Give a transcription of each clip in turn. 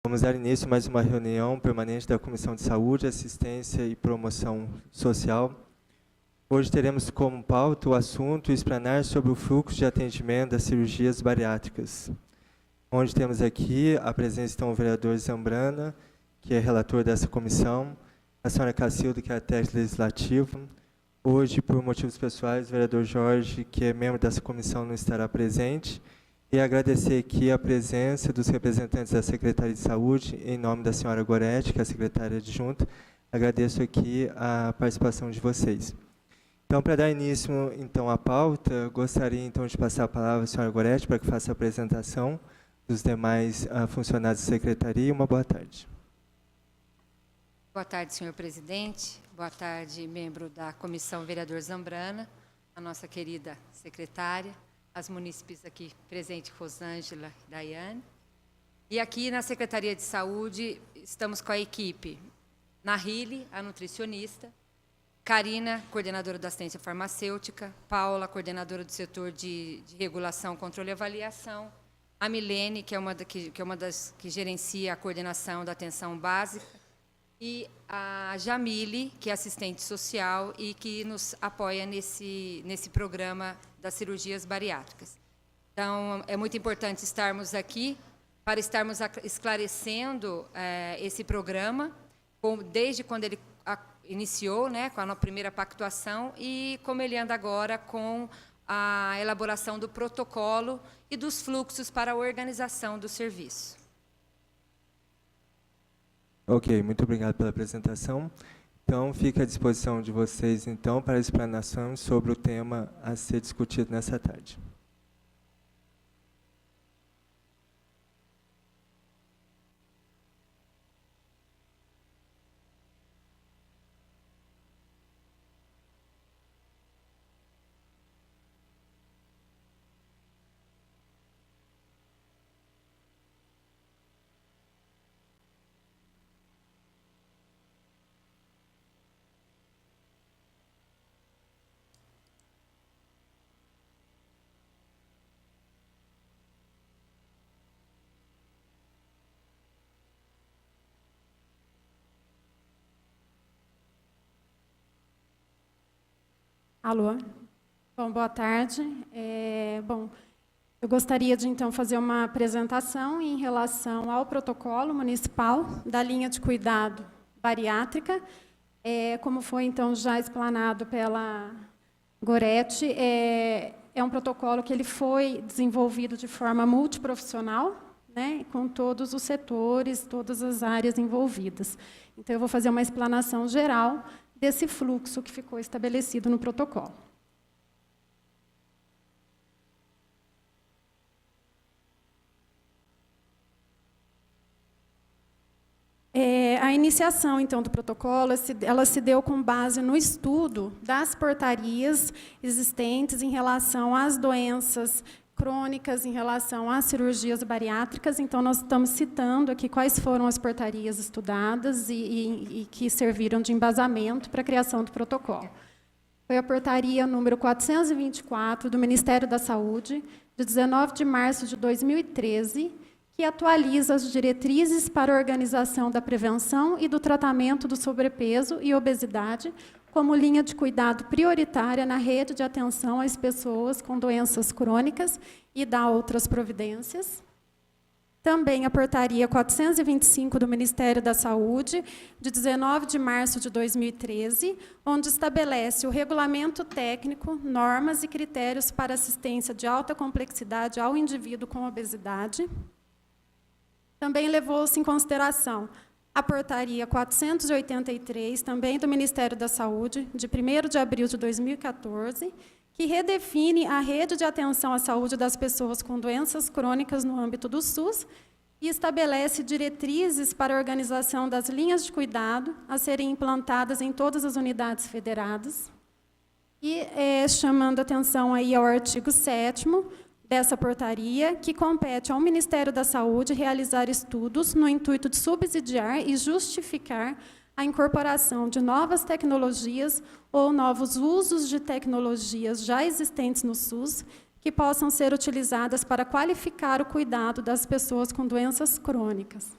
Vamos dar início a mais uma reunião permanente da Comissão de Saúde, Assistência e Promoção Social. Hoje teremos como pauta o assunto explanar sobre o fluxo de atendimento das cirurgias bariátricas, onde temos aqui a presença então, do vereador Zambrana, que é relator dessa comissão, a senhora Cacilda, que é a técnica legislativa. Hoje, por motivos pessoais, o vereador Jorge, que é membro dessa comissão, não estará presente. E agradecer aqui a presença dos representantes da Secretaria de Saúde, em nome da senhora Goretti, que é a secretária adjunta. Agradeço aqui a participação de vocês. Então, para dar início então, à pauta, gostaria então de passar a palavra à senhora Goretti para que faça a apresentação dos demais funcionários da Secretaria. Uma boa tarde. Boa tarde, senhor presidente. Boa tarde, membro da comissão, vereador Zambrana, a nossa querida secretária, as munícipes aqui presentes, Rosângela e Daiane. E aqui na Secretaria de Saúde, estamos com a equipe Nahili, a nutricionista, Karina, coordenadora da assistência farmacêutica, Paula, coordenadora do setor de regulação, controle e avaliação, a Milene, que é uma das que gerencia a coordenação da atenção básica, e a Jamile, que é assistente social e que nos apoia nesse programa das cirurgias bariátricas. Então, é muito importante estarmos aqui para estarmos esclarecendo esse programa, desde quando ele iniciou, né, com a primeira pactuação, e como ele anda agora com a elaboração do protocolo e dos fluxos para a organização do serviço. Ok, muito obrigado pela apresentação. Então, fica à disposição de vocês, então, para a explanação sobre o tema a ser discutido nessa tarde. Alô? Bom, boa tarde. Eu gostaria de, então, fazer uma apresentação em relação ao protocolo municipal da linha de cuidado bariátrica. Como foi, então, já explanado pela Goretti, é um protocolo que ele foi desenvolvido de forma multiprofissional, né, com todos os setores, todas as áreas envolvidas. Então, eu vou fazer uma explanação geral desse fluxo que ficou estabelecido no protocolo. A iniciação, então, do protocolo, ela se deu com base no estudo das portarias existentes em relação às doenças crônicas, em relação às cirurgias bariátricas. Então, nós estamos citando aqui quais foram as portarias estudadas e que serviram de embasamento para a criação do protocolo. Foi a portaria número 424 do Ministério da Saúde, de 19 de março de 2013, que atualiza as diretrizes para a organização da prevenção e do tratamento do sobrepeso e obesidade como linha de cuidado prioritária na rede de atenção às pessoas com doenças crônicas e dá outras providências. Também a portaria 425 do Ministério da Saúde, de 19 de março de 2013, onde estabelece o regulamento técnico, normas e critérios para assistência de alta complexidade ao indivíduo com obesidade. Também levou-se em consideração a portaria 483, também do Ministério da Saúde, de 1º de abril de 2014, que redefine a rede de atenção à saúde das pessoas com doenças crônicas no âmbito do SUS e estabelece diretrizes para a organização das linhas de cuidado a serem implantadas em todas as unidades federadas. E chamando atenção aí ao artigo 7º, dessa portaria, que compete ao Ministério da Saúde realizar estudos no intuito de subsidiar e justificar a incorporação de novas tecnologias ou novos usos de tecnologias já existentes no SUS, que possam ser utilizadas para qualificar o cuidado das pessoas com doenças crônicas.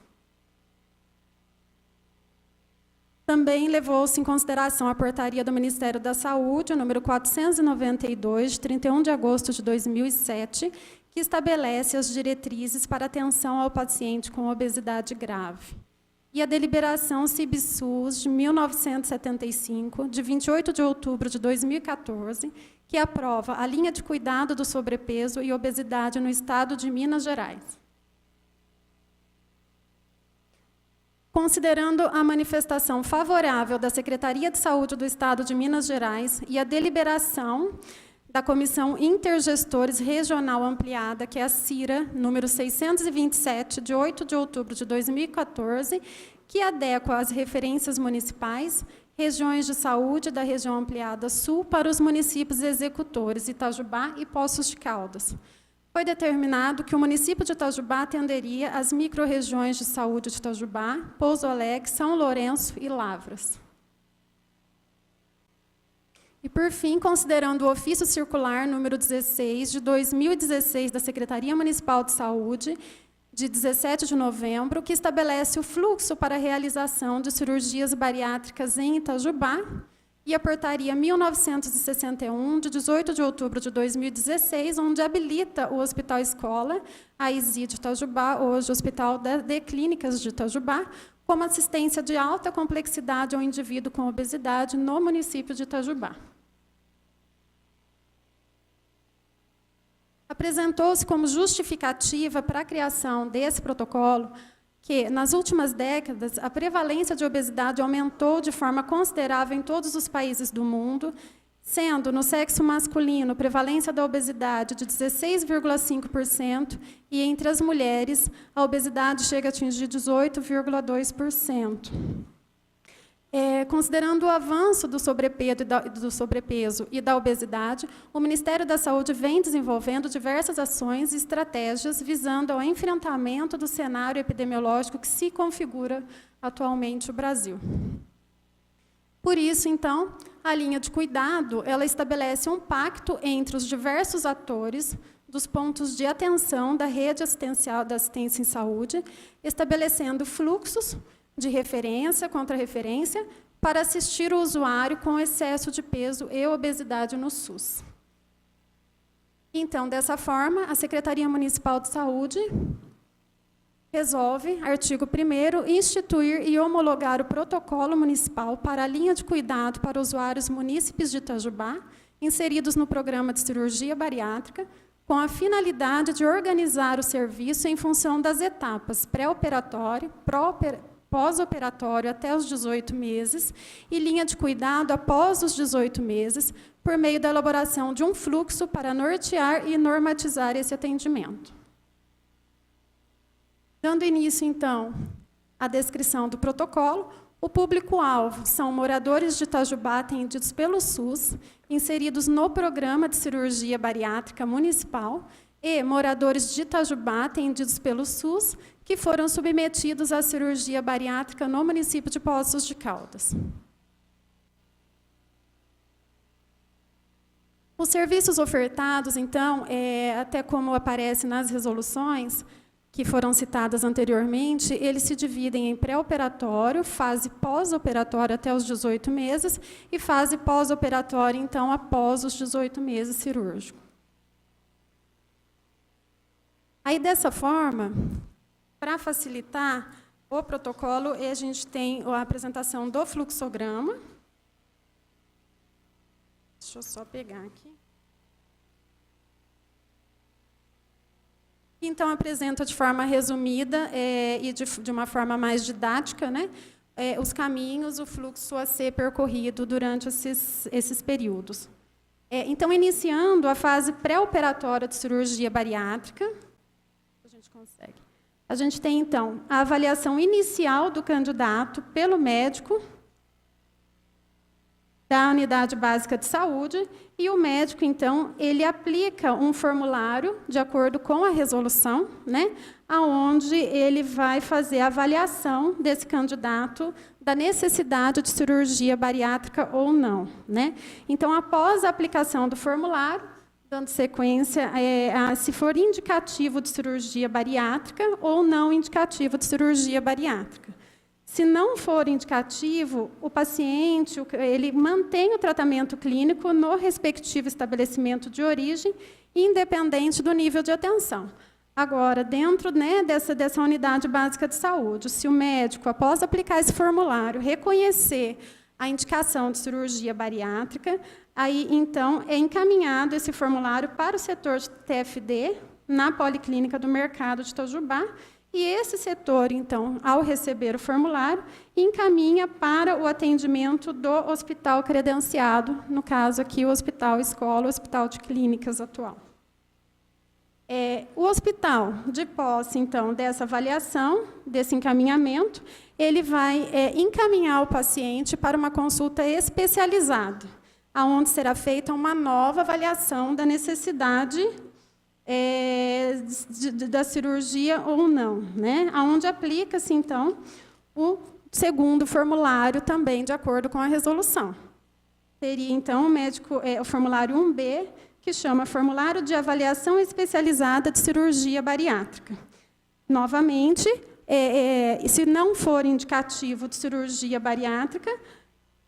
Também levou-se em consideração a portaria do Ministério da Saúde, número 492, de 31 de agosto de 2007, que estabelece as diretrizes para atenção ao paciente com obesidade grave. E a deliberação CIBSUS de 1975, de 28 de outubro de 2014, que aprova a linha de cuidado do sobrepeso e obesidade no Estado de Minas Gerais. Considerando a manifestação favorável da Secretaria de Saúde do Estado de Minas Gerais e a deliberação da Comissão Intergestores Regional Ampliada, que é a CIRA, número 627, de 8 de outubro de 2014, que adequa as referências municipais, regiões de saúde da região ampliada sul para os municípios executores, Itajubá e Poços de Caldas. Foi determinado que o município de Itajubá atenderia as microrregiões de saúde de Itajubá, Pouso Alegre, São Lourenço e Lavras. E, por fim, considerando o ofício circular número 16 de 2016 da Secretaria Municipal de Saúde, de 17 de novembro, que estabelece o fluxo para a realização de cirurgias bariátricas em Itajubá, e a portaria 1961, de 18 de outubro de 2016, onde habilita o Hospital Escola, a ISI de Itajubá, hoje Hospital de Clínicas de Itajubá, como assistência de alta complexidade ao indivíduo com obesidade no município de Itajubá. Apresentou-se como justificativa para a criação desse protocolo que, nas últimas décadas, a prevalência de obesidade aumentou de forma considerável em todos os países do mundo, sendo, no sexo masculino, prevalência da obesidade de 16,5%, e entre as mulheres, a obesidade chega a atingir 18,2%. Considerando o avanço do sobrepeso e da obesidade, o Ministério da Saúde vem desenvolvendo diversas ações e estratégias visando ao enfrentamento do cenário epidemiológico que se configura atualmente no Brasil. Por isso, então, a linha de cuidado ela estabelece um pacto entre os diversos atores dos pontos de atenção da rede assistencial da assistência em saúde, estabelecendo fluxos de referência, contra-referência, para assistir o usuário com excesso de peso e obesidade no SUS. Então, dessa forma, a Secretaria Municipal de Saúde resolve, artigo 1º, instituir e homologar o protocolo municipal para a linha de cuidado para usuários munícipes de Itajubá, inseridos no programa de cirurgia bariátrica, com a finalidade de organizar o serviço em função das etapas pré-operatório, pós-operatório até os 18 meses e linha de cuidado após os 18 meses, por meio da elaboração de um fluxo para nortear e normatizar esse atendimento. Dando início, então, à descrição do protocolo, o público-alvo são moradores de Itajubá atendidos pelo SUS, inseridos no programa de cirurgia bariátrica municipal, e moradores de Itajubá atendidos pelo SUS, que foram submetidos à cirurgia bariátrica no município de Poços de Caldas. Os serviços ofertados, então, até como aparece nas resoluções que foram citadas anteriormente, eles se dividem em pré-operatório, fase pós-operatória até os 18 meses e fase pós-operatória, então, após os 18 meses cirúrgico. Aí, dessa forma, para facilitar o protocolo, a gente tem a apresentação do fluxograma. Deixa eu só pegar aqui. Então, apresenta de forma resumida e de uma forma mais didática, né, os caminhos, o fluxo a ser percorrido durante esses períodos. Então, iniciando a fase pré-operatória de cirurgia bariátrica, a gente consegue. A gente tem, então, a avaliação inicial do candidato pelo médico da unidade básica de saúde, e o médico, então, ele aplica um formulário de acordo com a resolução, né, aonde ele vai fazer a avaliação desse candidato da necessidade de cirurgia bariátrica ou não, né? Então, após a aplicação do formulário, dando sequência, se for indicativo de cirurgia bariátrica ou não indicativo de cirurgia bariátrica. Se não for indicativo, o paciente ele mantém o tratamento clínico no respectivo estabelecimento de origem, independente do nível de atenção. Agora, dentro, né, dessa unidade básica de saúde, se o médico, após aplicar esse formulário, reconhecer a indicação de cirurgia bariátrica, aí, então, é encaminhado esse formulário para o setor de TFD, na Policlínica do Mercado de Itajubá, e esse setor, então, ao receber o formulário, encaminha para o atendimento do hospital credenciado, no caso aqui, o Hospital Escola, o Hospital de Clínicas atual. O hospital, de posse, então, dessa avaliação, desse encaminhamento, ele vai encaminhar o paciente para uma consulta especializada, onde será feita uma nova avaliação da necessidade da cirurgia ou não, né? Onde aplica-se, então, o segundo formulário também, de acordo com a resolução. Seria, então, o formulário 1B, que chama Formulário de Avaliação Especializada de Cirurgia Bariátrica. Novamente, se não for indicativo de cirurgia bariátrica,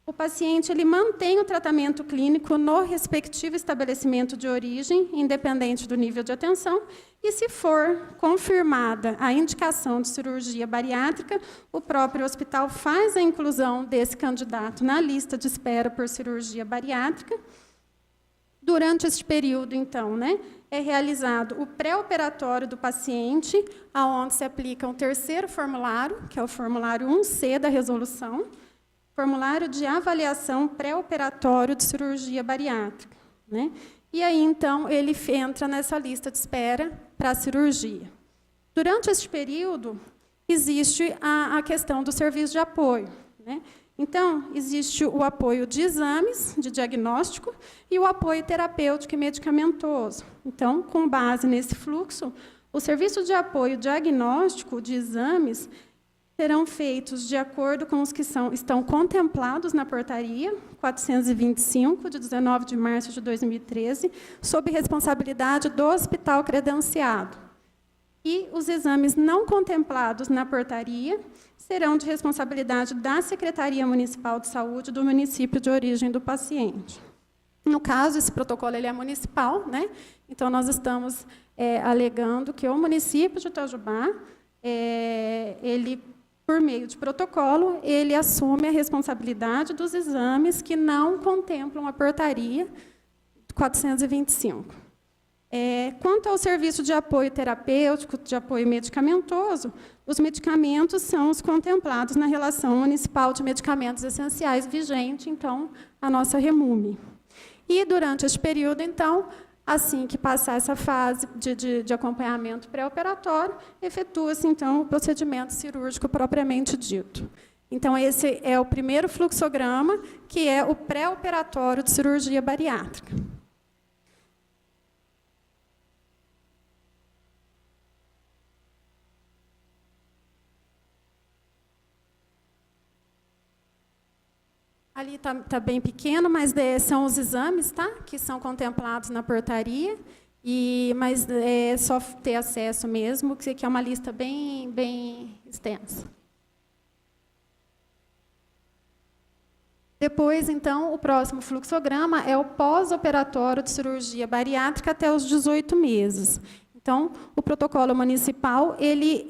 o paciente ele mantém o tratamento clínico no respectivo estabelecimento de origem, independente do nível de atenção, e, se for confirmada a indicação de cirurgia bariátrica, o próprio hospital faz a inclusão desse candidato na lista de espera por cirurgia bariátrica. Durante esse período, então, né, é realizado o pré-operatório do paciente, onde se aplica um terceiro formulário, que é o formulário 1C da resolução, formulário de avaliação pré-operatório de cirurgia bariátrica, né? E aí, então, ele entra nessa lista de espera para a cirurgia. Durante este período, existe a questão do serviço de apoio, né? Então, existe o apoio de exames, de diagnóstico, e o apoio terapêutico e medicamentoso. Então, com base nesse fluxo, o serviço de apoio diagnóstico de exames serão feitos de acordo com os que estão contemplados na portaria 425, de 19 de março de 2013, sob responsabilidade do hospital credenciado. E os exames não contemplados na portaria serão de responsabilidade da Secretaria Municipal de Saúde do município de origem do paciente. No caso, esse protocolo ele é municipal, né? Então, nós estamos alegando que o município de Itajubá, ele, por meio de protocolo, ele assume a responsabilidade dos exames que não contemplam a portaria 425. Quanto ao serviço de apoio terapêutico, de apoio medicamentoso, os medicamentos são os contemplados na Relação Municipal de Medicamentos Essenciais vigente, então, a nossa REMUME. E, durante este período, então, assim que passar essa fase de acompanhamento pré-operatório, efetua-se, então, o procedimento cirúrgico propriamente dito. Então, esse é o primeiro fluxograma, que é o pré-operatório de cirurgia bariátrica. Ali está bem pequeno, mas são os exames, tá? Que são contemplados na portaria, mas é só ter acesso mesmo, que é uma lista bem extensa. Depois, então, o próximo fluxograma é o pós-operatório de cirurgia bariátrica até os 18 meses. Então, o protocolo municipal ele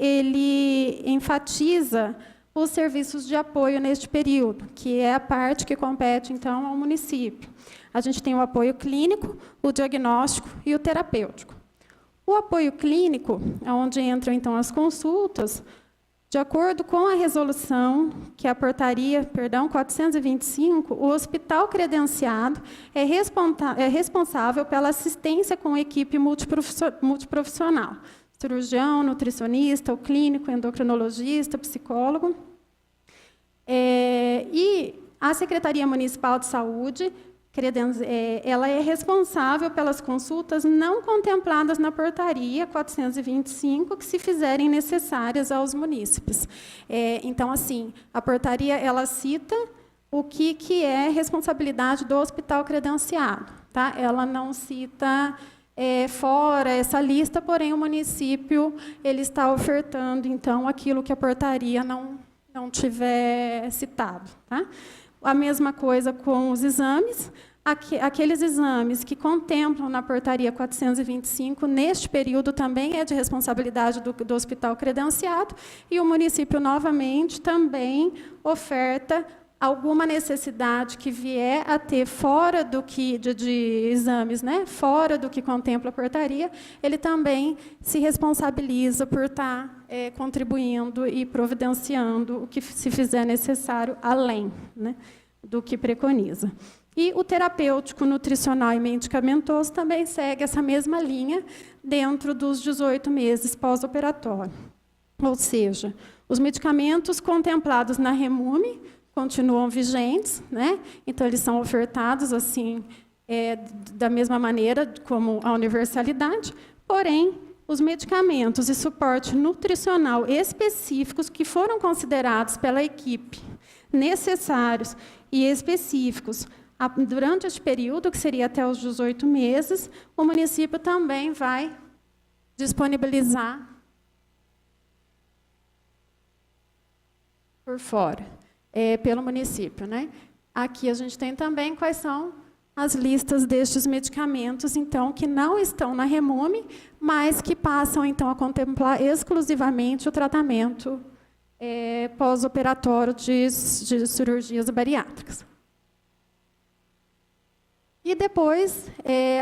enfatiza os serviços de apoio neste período, que é a parte que compete, então, ao município. A gente tem o apoio clínico, o diagnóstico e o terapêutico. O apoio clínico, onde entram, então, as consultas, de acordo com a resolução, que é a portaria, 425, o hospital credenciado é responsável pela assistência com equipe multiprofissional. Cirurgião, nutricionista, o clínico, endocrinologista, psicólogo. E a Secretaria Municipal de Saúde, ela é responsável pelas consultas não contempladas na portaria 425, que se fizerem necessárias aos munícipes. Então, assim, a portaria ela cita o que é responsabilidade do hospital credenciado, tá? Ela não cita fora essa lista, porém o município ele está ofertando, então, aquilo que a portaria não tiver citado. Tá? A mesma coisa com os exames. Aqueles exames que contemplam na portaria 425, neste período também é de responsabilidade do hospital credenciado, e o município, novamente, também oferta alguma necessidade que vier a ter fora do que de exames, né, fora do que contempla a portaria, ele também se responsabiliza por estar contribuindo e providenciando o que se fizer necessário além, né, do que preconiza. E o terapêutico, nutricional e medicamentoso também segue essa mesma linha dentro dos 18 meses pós-operatório. Ou seja, os medicamentos contemplados na REMUME continuam vigentes, né? Então, eles são ofertados assim, da mesma maneira como a universalidade, porém, os medicamentos e suporte nutricional específicos que foram considerados pela equipe necessários e específicos durante este período, que seria até os 18 meses, o município também vai disponibilizar por fora, pelo município, né? Aqui a gente tem também quais são as listas destes medicamentos, então, que não estão na REMUME, mas que passam, então, a contemplar exclusivamente o tratamento pós-operatório de cirurgias bariátricas. E depois,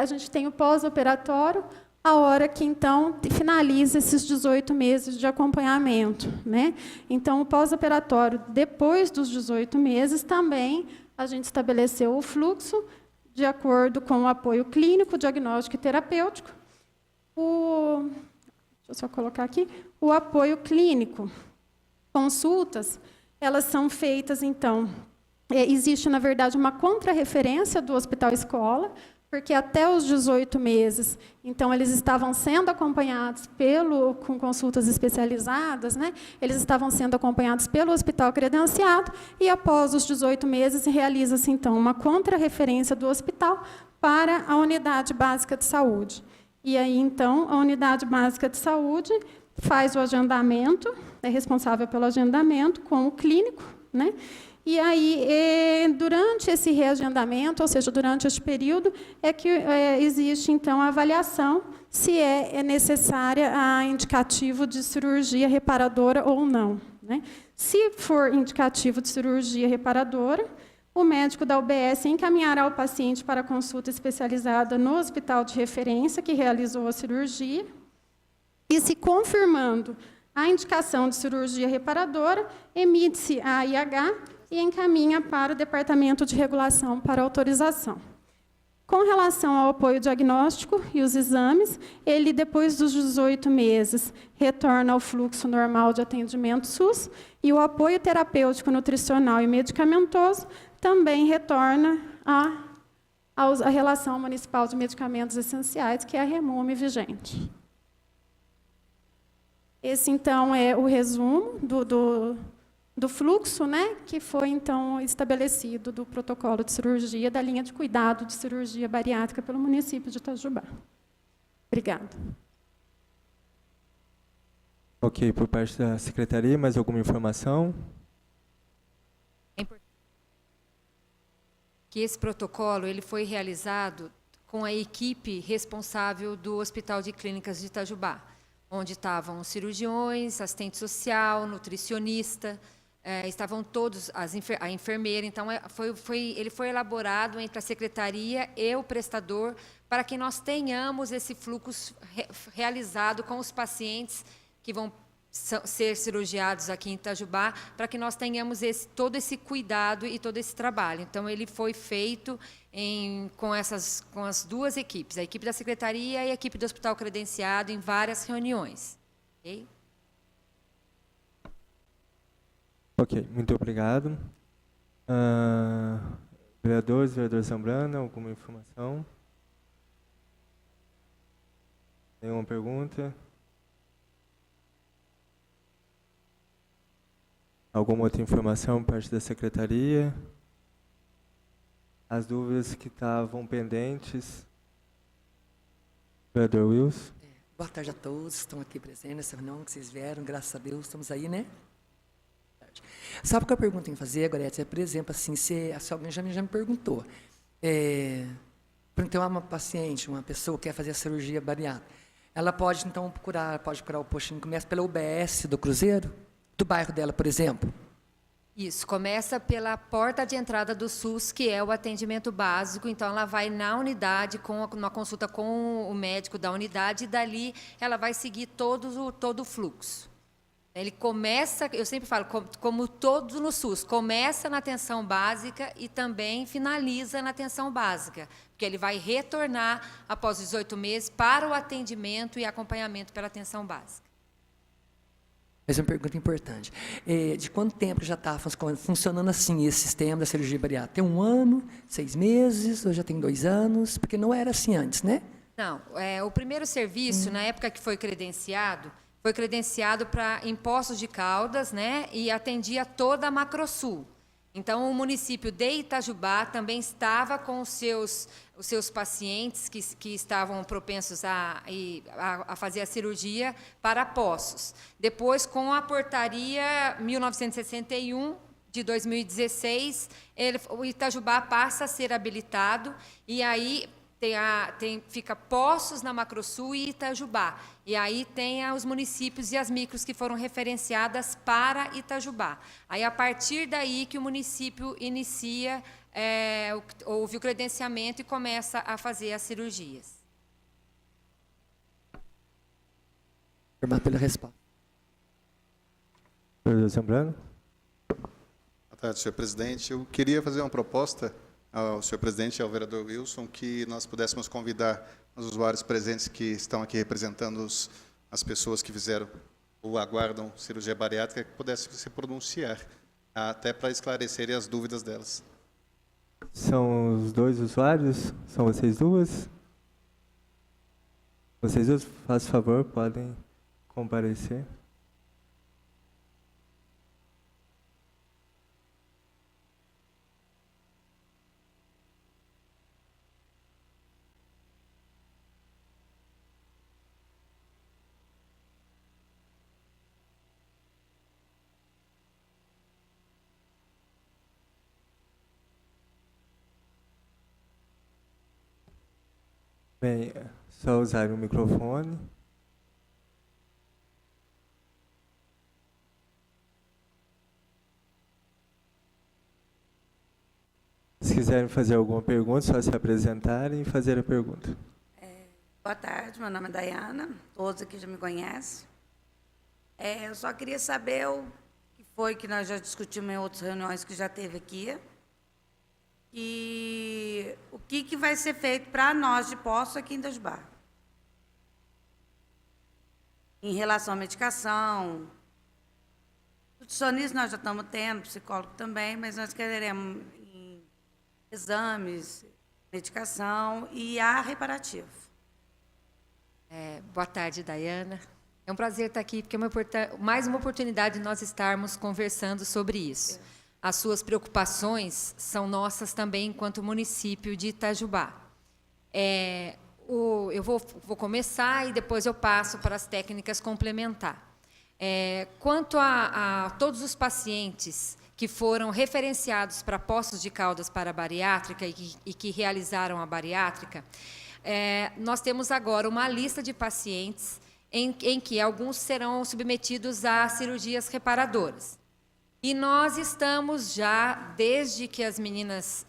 a gente tem o pós-operatório, a hora que, então, finaliza esses 18 meses de acompanhamento, né? Então, o pós-operatório, depois dos 18 meses, também a gente estabeleceu o fluxo de acordo com o apoio clínico, diagnóstico e terapêutico. Deixa eu só colocar aqui. O apoio clínico. Consultas, elas são feitas, então... existe, na verdade, uma contrarreferência do Hospital Escola, porque até os 18 meses, então, eles estavam sendo acompanhados com consultas especializadas, né? Eles estavam sendo acompanhados pelo hospital credenciado, e após os 18 meses, realiza-se, então, uma contrarreferência do hospital para a unidade básica de saúde. E aí, então, a unidade básica de saúde faz o agendamento, é responsável pelo agendamento com o clínico, né? E aí, durante esse reagendamento, ou seja, durante este período, é que existe, então, a avaliação se é necessária a indicativo de cirurgia reparadora ou não, né? Se for indicativo de cirurgia reparadora, o médico da UBS encaminhará o paciente para consulta especializada no hospital de referência que realizou a cirurgia, e, se confirmando a indicação de cirurgia reparadora, emite a IH e encaminha para o Departamento de Regulação para autorização. Com relação ao apoio diagnóstico e os exames, ele, depois dos 18 meses, retorna ao fluxo normal de atendimento SUS, e o apoio terapêutico, nutricional e medicamentoso também retorna à Relação Municipal de Medicamentos Essenciais, que é a REMUME vigente. Esse, então, é o resumo do fluxo, né, que foi, então, estabelecido do protocolo de cirurgia, da linha de cuidado de cirurgia bariátrica pelo município de Itajubá. Obrigada. Ok, por parte da Secretaria, mais alguma informação? Que esse protocolo ele foi realizado com a equipe responsável do Hospital de Clínicas de Itajubá, onde estavam os cirurgiões, assistente social, nutricionista, estavam todos, a enfermeira. Então, ele foi elaborado entre a secretaria e o prestador para que nós tenhamos esse fluxo realizado com os pacientes que vão ser cirurgiados aqui em Itajubá, para que nós tenhamos todo esse cuidado e todo esse trabalho. Então, ele foi feito com as duas equipes, a equipe da secretaria e a equipe do hospital credenciado, em várias reuniões. Okay? Ok, muito obrigado. Vereador Zambrana, alguma informação? Nenhuma pergunta? Alguma outra informação por parte da Secretaria? As dúvidas que estavam pendentes? Vereador Wilson? Boa tarde a todos que estão aqui presentes nessa reunião, que vocês vieram, graças a Deus, estamos aí, né? Sabe o que eu pergunto em fazer, Gorete? É, por exemplo, assim, se alguém já me perguntou, por exemplo, uma paciente, uma pessoa que quer fazer a cirurgia bariátrica, ela pode, então, procurar o postinho, começa pela UBS do Cruzeiro, do bairro dela, por exemplo? Isso, começa pela porta de entrada do SUS, que é o atendimento básico. Então, ela vai na unidade, com uma consulta com o médico da unidade, e dali ela vai seguir todo o fluxo. Ele começa, eu sempre falo, como todos no SUS, começa na atenção básica e também finaliza na atenção básica, porque ele vai retornar após 18 meses para o atendimento e acompanhamento pela atenção básica. Mas uma pergunta importante. De quanto tempo já está funcionando assim esse sistema da cirurgia bariátrica? Tem 1 ano, 6 meses, ou já tem 2 anos? Porque não era assim antes, né? Não, o primeiro serviço, na época que foi credenciado para em Poços de Caldas, né, e atendia toda a Macrosul. Então, o município de Itajubá também estava com os seus pacientes que estavam propensos a fazer a cirurgia para Poços. Depois, com a portaria 1961, de 2016, o Itajubá passa a ser habilitado, e aí fica Poços na Macrosul e Itajubá. E aí tem os municípios e as micros que foram referenciadas para Itajubá. Aí, a partir daí que o município inicia, houve o credenciamento e começa a fazer as cirurgias. Obrigado pela resposta. Vereador Zambrano. Boa tarde, senhor presidente. Eu queria fazer uma proposta ao senhor presidente e ao vereador Wilson, que nós pudéssemos convidar os usuários presentes que estão aqui representando as pessoas que fizeram ou aguardam cirurgia bariátrica, que pudessem se pronunciar, até para esclarecerem as dúvidas delas. São os 2 usuários? São vocês duas? Vocês duas, faz favor, podem comparecer. Bem, só usar o microfone. Se quiserem fazer alguma pergunta, só se apresentarem e fazer a pergunta. Boa tarde, meu nome é Dayana, todos aqui já me conhecem. Eu só queria saber o que foi que nós já discutimos em outras reuniões que já teve aqui, e o que vai ser feito para nós de Poços aqui em Itajubá. Em relação à medicação, nutricionista nós já estamos tendo, psicólogo também, mas nós queremos exames, medicação e a reparativo. Boa tarde, Dayana. É um prazer estar aqui, porque é mais uma oportunidade de nós estarmos conversando sobre isso. As suas preocupações são nossas também, enquanto município de Itajubá. Eu vou começar e depois eu passo para as técnicas complementar. Quanto a todos os pacientes que foram referenciados para Poços de Caldas para a bariátrica e que realizaram a bariátrica, nós temos agora uma lista de pacientes em que alguns serão submetidos a cirurgias reparadoras. E nós estamos já, desde que as meninas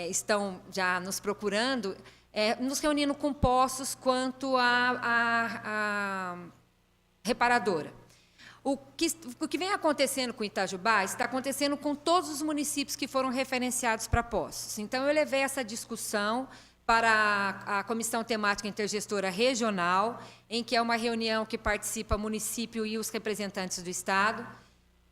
estão já nos procurando, nos reunindo com Poços quanto a reparadora. O que vem acontecendo com Itajubá está acontecendo com todos os municípios que foram referenciados para Poços. Então, eu levei essa discussão para a Comissão Temática Intergestora Regional, em que é uma reunião que participa o município e os representantes do Estado.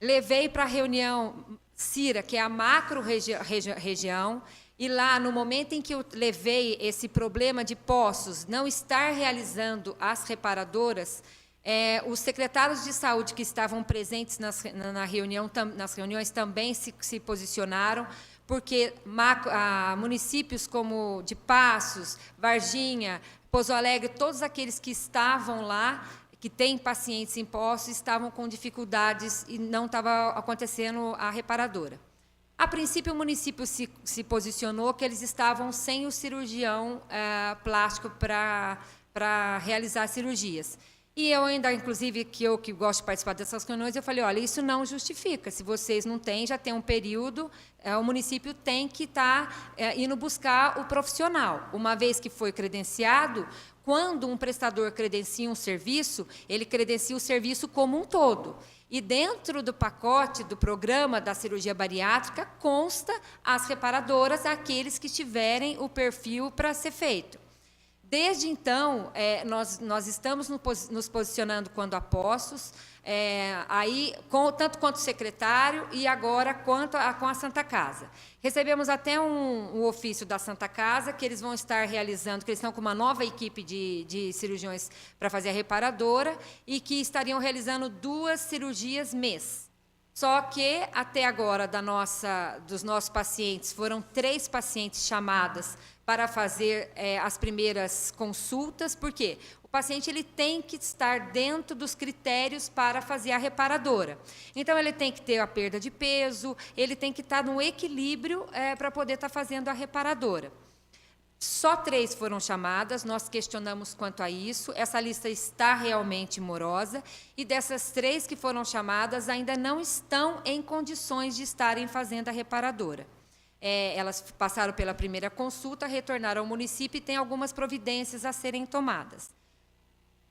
Levei para a reunião CIRA, que é a macro-região, e lá, no momento em que eu levei esse problema de Poços não estar realizando as reparadoras, os secretários de saúde que estavam presentes nas reuniões também se posicionaram, porque municípios como de Passos, Varginha, Pouso Alegre, todos aqueles que estavam lá, que têm pacientes em postos estavam com dificuldades e não estava acontecendo a reparadora. A princípio, o município se posicionou que eles estavam sem o cirurgião plástico para realizar cirurgias. E eu ainda, inclusive, que gosto de participar dessas reuniões, eu falei, olha, isso não justifica. Se vocês não têm, já tem um período, o município tem que estar indo buscar o profissional. Uma vez que foi credenciado, quando um prestador credencia um serviço, ele credencia o serviço como um todo. E dentro do pacote do programa da cirurgia bariátrica, consta as reparadoras, aqueles que tiverem o perfil para ser feito. Desde então, nós estamos nos posicionando quando a postos, tanto quanto o secretário e agora com a Santa Casa. Recebemos até um ofício da Santa Casa que eles vão estar realizando, que eles estão com uma nova equipe de cirurgiões para fazer a reparadora e que estariam realizando 2 cirurgias mês. Só que, até agora, dos nossos pacientes, foram 3 pacientes chamadas para fazer as primeiras consultas. Por quê? O paciente ele tem que estar dentro dos critérios para fazer a reparadora. Então, ele tem que ter a perda de peso, ele tem que estar no equilíbrio para poder estar fazendo a reparadora. Só 3 foram chamadas, nós questionamos quanto a isso, essa lista está realmente morosa, e dessas 3 que foram chamadas ainda não estão em condições de estarem fazendo a reparadora. Elas passaram pela primeira consulta, retornaram ao município e tem algumas providências a serem tomadas.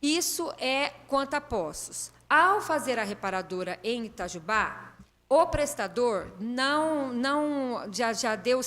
Isso é quanto a postos. Ao fazer a reparadora em Itajubá, o prestador já deu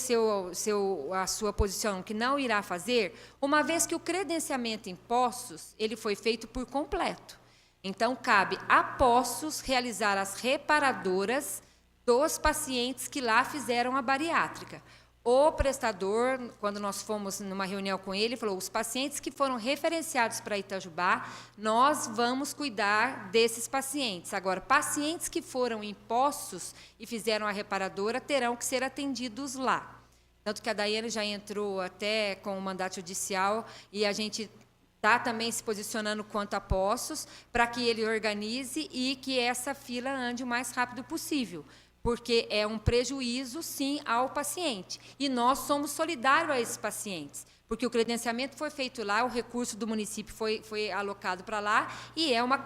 a sua posição que não irá fazer, uma vez que o credenciamento em postos ele foi feito por completo. Então, cabe a postos realizar as reparadoras dos pacientes que lá fizeram a bariátrica. O prestador, quando nós fomos numa reunião com ele, falou, os pacientes que foram referenciados para Itajubá, nós vamos cuidar desses pacientes. Agora, pacientes que foram em postos e fizeram a reparadora terão que ser atendidos lá. Tanto que a Daiane já entrou até com o mandato judicial e a gente está também se posicionando quanto a postos para que ele organize e que essa fila ande o mais rápido possível. Porque é um prejuízo, sim, ao paciente. E nós somos solidários a esses pacientes, porque o credenciamento foi feito lá, o recurso do município foi alocado para lá, e é uma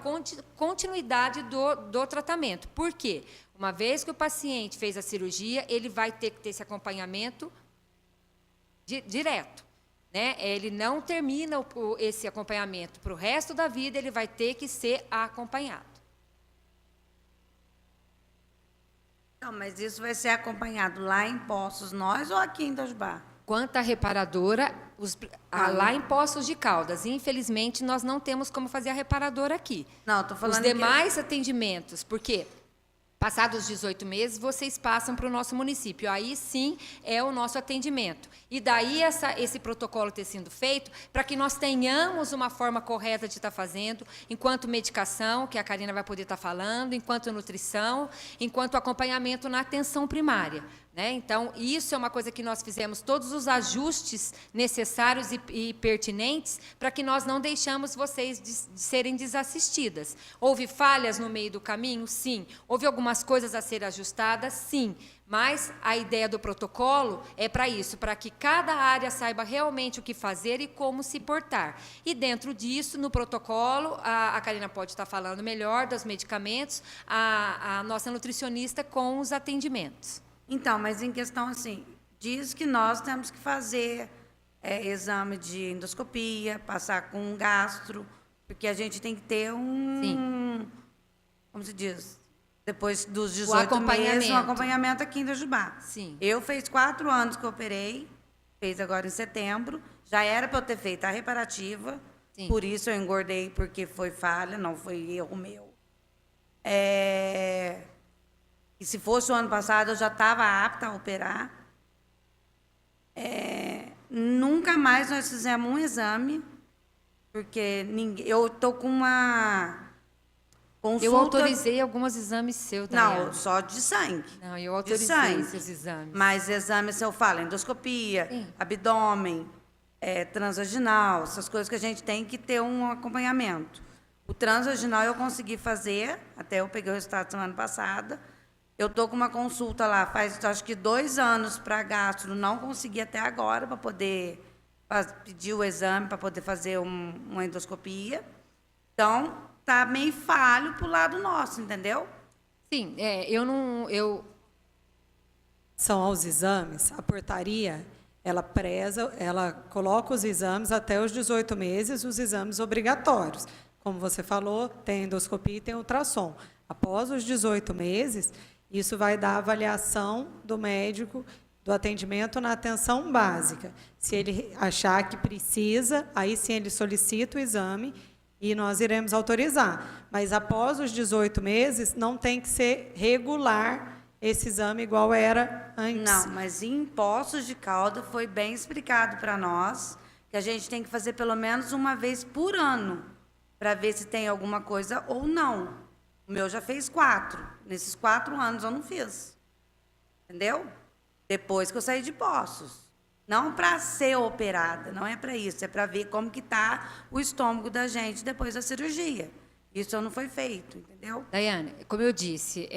continuidade do tratamento. Por quê? Uma vez que o paciente fez a cirurgia, ele vai ter que ter esse acompanhamento direto. Né? Ele não termina esse acompanhamento para o resto da vida, ele vai ter que ser acompanhado. Não, mas isso vai ser acompanhado lá em Poços nós ou aqui em Itajubá? Quanto à reparadora, lá em Poços de Caldas, infelizmente, nós não temos como fazer a reparadora aqui. Não, estou falando os demais atendimentos, porque passados os 18 meses, vocês passam para o nosso município. Aí, sim, é o nosso atendimento. E daí esse protocolo ter sido feito para que nós tenhamos uma forma correta de estar fazendo, enquanto medicação, que a Karina vai poder estar falando, enquanto nutrição, enquanto acompanhamento na atenção primária. Né? Então, isso é uma coisa que nós fizemos, todos os ajustes necessários e pertinentes para que nós não deixamos vocês de serem desassistidas. Houve falhas no meio do caminho? Sim. Houve algumas coisas a serem ajustadas? Sim. Mas a ideia do protocolo é para isso, para que cada área saiba realmente o que fazer e como se portar. E dentro disso, no protocolo, a Karina pode estar falando melhor dos medicamentos, a nossa nutricionista com os atendimentos. Então, mas em questão assim, diz que nós temos que fazer exame de endoscopia, passar com um gastro, porque a gente tem que ter como se diz, depois dos 18 meses, um acompanhamento aqui em Itajubá. Sim. Eu fiz 4 anos que eu operei, fez agora em setembro, já era para eu ter feito a reparativa, sim. Por isso eu engordei, porque foi falha, não foi erro meu. E se fosse o ano passado, eu já estava apta a operar. Nunca mais nós fizemos um exame, porque eu estou com uma consulta... Eu autorizei alguns exames seus, Daniela. Não, só de sangue. Não, eu autorizei esses exames. Mas exames, se eu falo, endoscopia, sim. Abdômen, transvaginal, essas coisas que a gente tem que ter um acompanhamento. O transvaginal eu consegui fazer, até eu peguei o resultado semana passada. Eu estou com uma consulta lá, faz acho que 2 anos para gastro, não consegui até agora para poder pedir o exame, para poder fazer uma endoscopia. Então, tá meio falho para o lado nosso, entendeu? Sim, São aos exames, a portaria, ela preza, ela coloca os exames até os 18 meses, os exames obrigatórios. Como você falou, tem endoscopia e tem ultrassom. Após os 18 meses, isso vai dar avaliação do médico do atendimento na atenção básica. Se ele achar que precisa, aí sim ele solicita o exame e nós iremos autorizar. Mas após os 18 meses, não tem que ser regular esse exame igual era antes. Não, mas em Poços de Caldas foi bem explicado para nós que a gente tem que fazer pelo menos uma vez por ano para ver se tem alguma coisa ou não. O meu já fez 4. Nesses 4 anos eu não fiz. Entendeu? Depois que eu saí de Poços. Não para ser operada, não é para isso. É para ver como que está o estômago da gente depois da cirurgia. Isso não foi feito, entendeu? Daiane, como eu disse,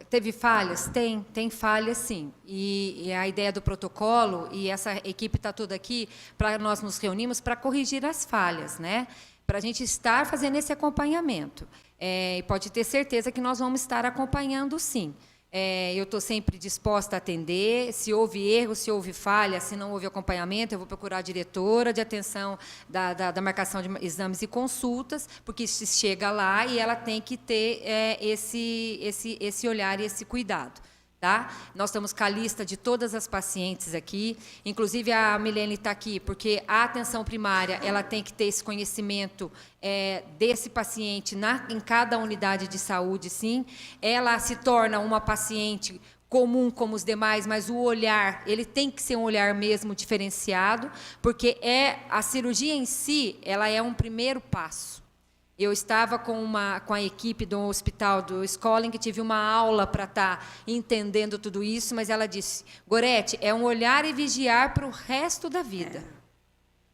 teve falhas? Tem falhas, sim. E a ideia do protocolo, e essa equipe está toda aqui, para nós nos reunimos para corrigir as falhas, né? Para a gente estar fazendo esse acompanhamento. E pode ter certeza que nós vamos estar acompanhando, sim. Eu estou sempre disposta a atender. Se houve erro, se houve falha, se não houve acompanhamento, eu vou procurar a diretora de atenção da marcação de exames e consultas, porque se chega lá e ela tem que ter esse olhar e esse cuidado. Tá? Nós estamos com a lista de todas as pacientes aqui, inclusive a Milene está aqui, porque a atenção primária ela tem que ter esse conhecimento desse paciente em cada unidade de saúde, sim. Ela se torna uma paciente comum como os demais, mas o olhar, ele tem que ser um olhar mesmo diferenciado, porque a cirurgia em si, ela é um primeiro passo. Eu estava com a equipe do hospital do Skolling, que tive uma aula para estar entendendo tudo isso, mas ela disse, Gorete, é um olhar e vigiar para o resto da vida.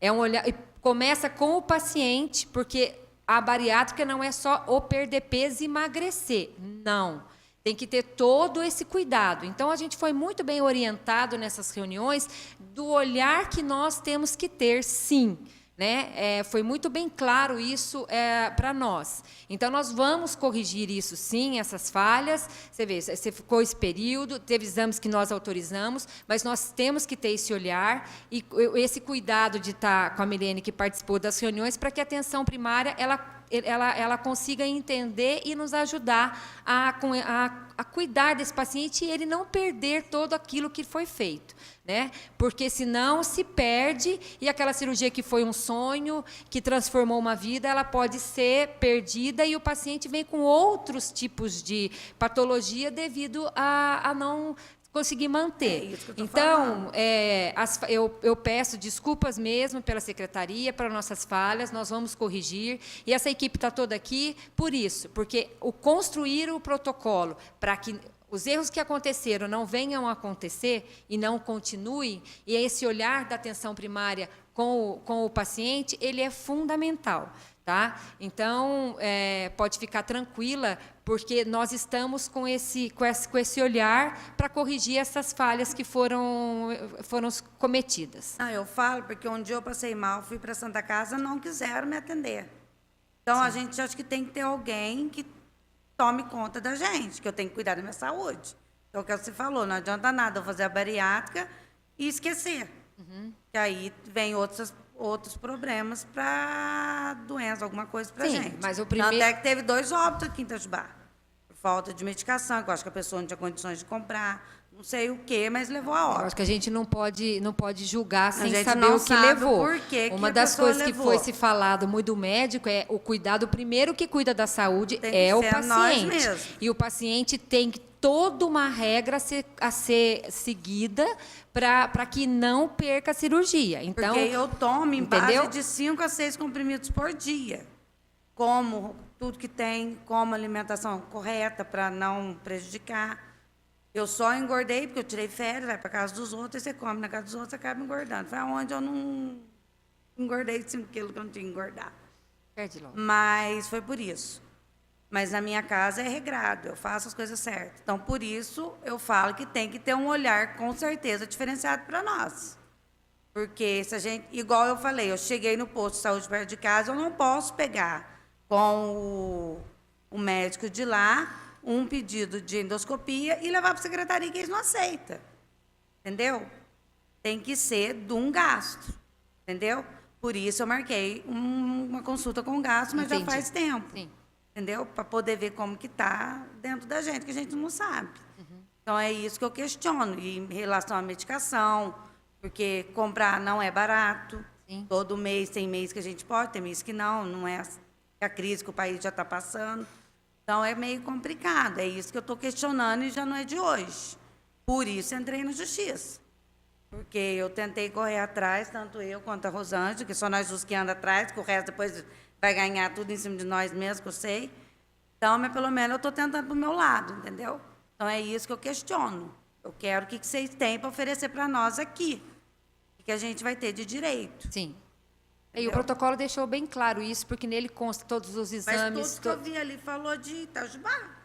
É um olhar, e começa com o paciente, porque a bariátrica não é só o perder peso e emagrecer, não. Tem que ter todo esse cuidado. Então, a gente foi muito bem orientado nessas reuniões do olhar que nós temos que ter, sim. Né? Foi muito bem claro isso para nós. Então, nós vamos corrigir isso, sim, essas falhas. Você vê, você ficou esse período, teve exames que nós autorizamos, mas nós temos que ter esse olhar e esse cuidado de estar com a Milene, que participou das reuniões, para que a atenção primária ela consiga entender e nos ajudar a cuidar desse paciente e ele não perder todo aquilo que foi feito. Né? Porque senão se perde e aquela cirurgia que foi um sonho, que transformou uma vida, ela pode ser perdida e o paciente vem com outros tipos de patologia devido a não conseguir manter. Então, eu peço desculpas mesmo pela secretaria, para nossas falhas, nós vamos corrigir, e essa equipe está toda aqui por isso, porque construir o protocolo para que os erros que aconteceram não venham a acontecer e não continuem, e esse olhar da atenção primária com o paciente, ele é fundamental. Tá? Então, pode ficar tranquila, porque nós estamos com esse olhar para corrigir essas falhas que foram cometidas. Não, eu falo porque um dia eu passei mal, fui para a Santa Casa, não quiseram me atender. Então, a gente acha que tem que ter alguém que tome conta da gente, que eu tenho que cuidar da minha saúde. Então, o que você falou, não adianta nada eu fazer a bariátrica e esquecer. Que aí vem outros problemas para doença, alguma coisa para a gente. Mas o primeiro... Até que teve 2 óbitos aqui em Itajubá, por falta de medicação, que eu acho que a pessoa não tinha condições de comprar, não sei o quê, mas levou a óbito. Eu acho que a gente não pode julgar sem gente saber não o que sabe levou. por que Uma a das pessoa coisas que levou. foi se falado muito do médico é o cuidado, o primeiro que cuida da saúde Tem que é o ser nós paciente. mesmos. E o paciente tem toda uma regra a ser seguida para que não perca a cirurgia. Então, porque eu tomo em entendeu? base de 5 a 6 comprimidos por dia. Como tudo que tem, como alimentação correta para não prejudicar. Eu só engordei porque eu tirei férias, vai para casa dos outros, e você come na casa dos outros, você acaba engordando. Foi onde eu não engordei 5 quilos que eu não tinha que engordar. Perde logo. Mas foi por isso. Mas na minha casa é regrado, eu faço as coisas certas. Então, por isso, eu falo que tem que ter um olhar, com certeza, diferenciado para nós. Porque se a gente, igual eu falei, eu cheguei no posto de saúde perto de casa, eu não posso pegar com o médico de lá um pedido de endoscopia e levar para a secretaria, que eles não aceitam. Entendeu? Tem que ser de um gasto. Entendeu? Por isso eu marquei uma consulta com gasto, mas Entendi. já faz tempo. Sim. Entendeu? Para poder ver como que está dentro da gente, que a gente não sabe. Então, é isso que eu questiono. E em relação à medicação, porque comprar não é barato. Sim. Todo mês tem mês que a gente pode, tem mês que não é a crise que o país já está passando. Então, é meio complicado. É isso que eu estou questionando e já não é de hoje. Por isso, entrei na justiça. Porque eu tentei correr atrás, tanto eu quanto a Rosângela, que só nós os que andam atrás, que o resto depois vai ganhar tudo em cima de nós mesmos, que eu sei. Então, mas pelo menos eu estou tentando para o meu lado, entendeu? Então, é isso que eu questiono. Eu quero o que vocês têm para oferecer para nós aqui. O que a gente vai ter de direito. Sim. E o protocolo deixou bem claro isso, porque nele consta todos os Mas exames. tudo que eu vi ali falou de Itajubá.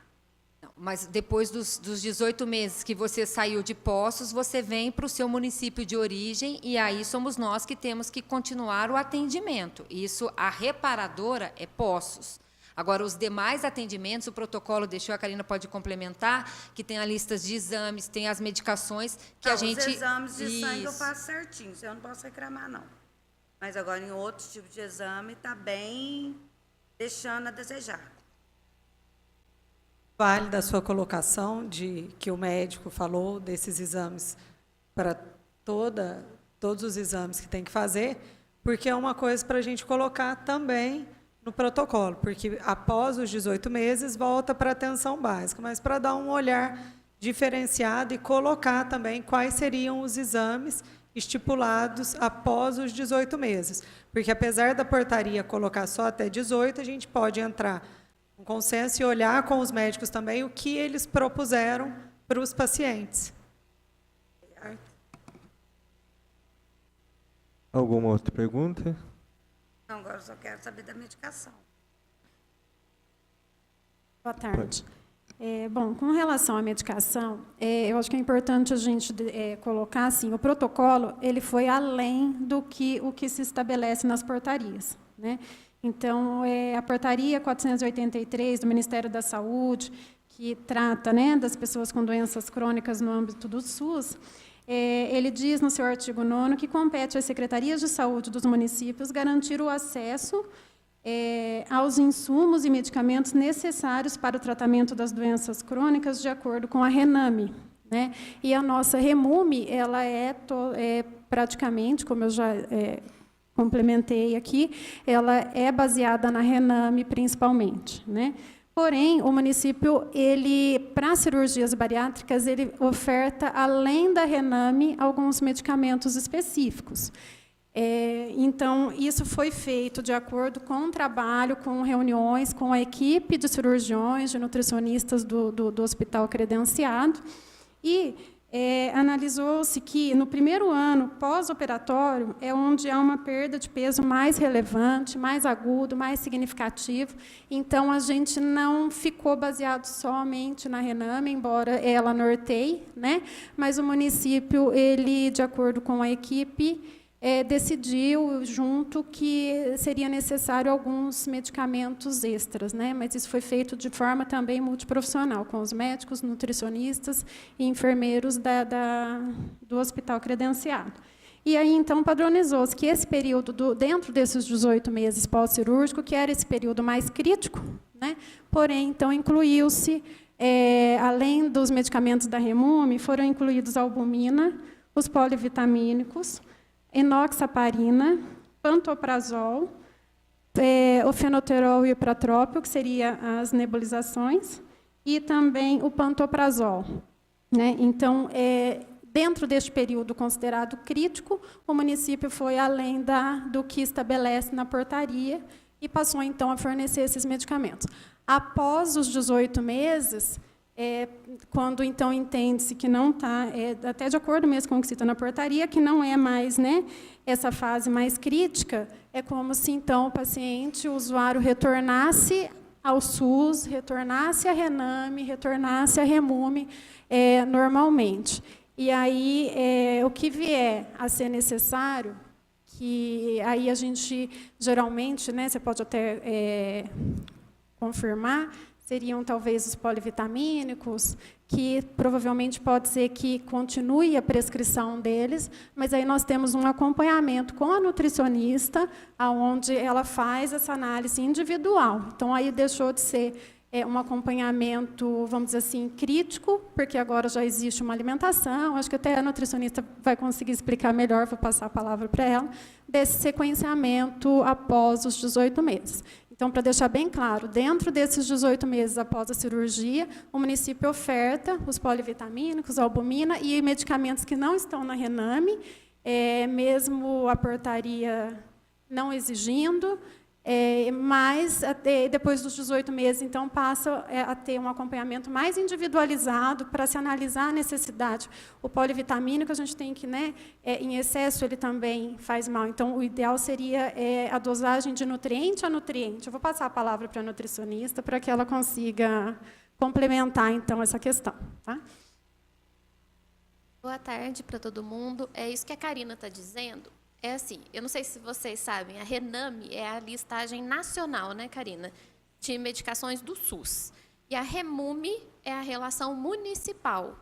Não, mas depois dos 18 meses que você saiu de Poços, você vem para o seu município de origem e aí somos nós que temos que continuar o atendimento. Isso, a reparadora é Poços. Agora, os demais atendimentos, o protocolo deixou, a Karina pode complementar, que tem a lista de exames, tem as medicações que a gente... Os exames de sangue eu Isso. faço certinho, isso eu não posso reclamar, não. Mas agora, em outros tipos de exame, está bem deixando a desejar. Vale da sua colocação de que o médico falou desses exames para todos os exames que tem que fazer, porque é uma coisa para a gente colocar também no protocolo, porque após os 18 meses volta para a atenção básica, mas para dar um olhar diferenciado e colocar também quais seriam os exames estipulados após os 18 meses. Porque apesar da portaria colocar só até 18, a gente pode entrar com consenso e olhar com os médicos também o que eles propuseram para os pacientes. Alguma outra pergunta? Não, agora eu só quero saber da medicação. Boa tarde. Bom, com relação à medicação, eu acho que é importante a gente colocar assim, o protocolo ele foi além do que o que se estabelece nas portarias, né? Então, a portaria 483 do Ministério da Saúde, que trata, né, das pessoas com doenças crônicas no âmbito do SUS, ele diz no seu artigo 9º que compete às secretarias de saúde dos municípios garantir o acesso aos insumos e medicamentos necessários para o tratamento das doenças crônicas de acordo com a RENAME, né? E a nossa REMUME, ela é praticamente, como eu já complementei aqui, ela é baseada na RENAME principalmente, né? Porém, o município, para cirurgias bariátricas, ele oferta, além da RENAME, alguns medicamentos específicos. Então, isso foi feito de acordo com o trabalho, com reuniões com a equipe de cirurgiões, de nutricionistas do hospital credenciado, e analisou-se que, no primeiro ano pós-operatório, é onde há uma perda de peso mais relevante, mais agudo, mais significativo. Então, a gente não ficou baseado somente na RENAME, embora ela norteie, né? Mas o município, ele, de acordo com a equipe, decidiu junto que seria necessário alguns medicamentos extras, né? Mas isso foi feito de forma também multiprofissional, com os médicos, nutricionistas e enfermeiros do hospital credenciado. E aí, então, padronizou-se que esse período, dentro desses 18 meses pós-cirúrgico, que era esse período mais crítico, né? Porém, então, incluiu-se, além dos medicamentos da REMUME, foram incluídos a albumina, os polivitamínicos, enoxaparina, pantoprazol, o fenoterol e o ipratrópio, que seriam as nebulizações, e também o pantoprazol, né? Então, dentro deste período considerado crítico, o município foi além do que estabelece na portaria e passou, então, a fornecer esses medicamentos. Após os 18 meses, quando, então, entende-se que não está, até de acordo mesmo com o que cita na portaria, que não é mais, né, essa fase mais crítica, é como se, então, o paciente, o usuário, retornasse ao SUS, retornasse à RENAME, retornasse à REMUME normalmente. E aí, o que vier a ser necessário, que aí a gente, geralmente, né, você pode até confirmar, seriam talvez os polivitamínicos, que provavelmente pode ser que continue a prescrição deles, mas aí nós temos um acompanhamento com a nutricionista, onde ela faz essa análise individual. Então, aí deixou de ser um acompanhamento, vamos dizer assim, crítico, porque agora já existe uma alimentação, acho que até a nutricionista vai conseguir explicar melhor, vou passar a palavra para ela, desse sequenciamento após os 18 meses. Então, para deixar bem claro, dentro desses 18 meses após a cirurgia, o município oferta os polivitamínicos, a albumina e medicamentos que não estão na RENAME, mesmo a portaria não exigindo, mas depois dos 18 meses, então, passa a ter um acompanhamento mais individualizado para se analisar a necessidade. O polivitamínico, a gente tem que, né, em excesso, ele também faz mal. Então, o ideal seria a dosagem de nutriente a nutriente. Eu vou passar a palavra para a nutricionista para que ela consiga complementar, então, essa questão. Tá? Boa tarde para todo mundo. É isso que a Karina está dizendo. É assim, eu não sei se vocês sabem, a RENAME é a listagem nacional, né, Karina, de medicações do SUS. E a REMUME é a relação municipal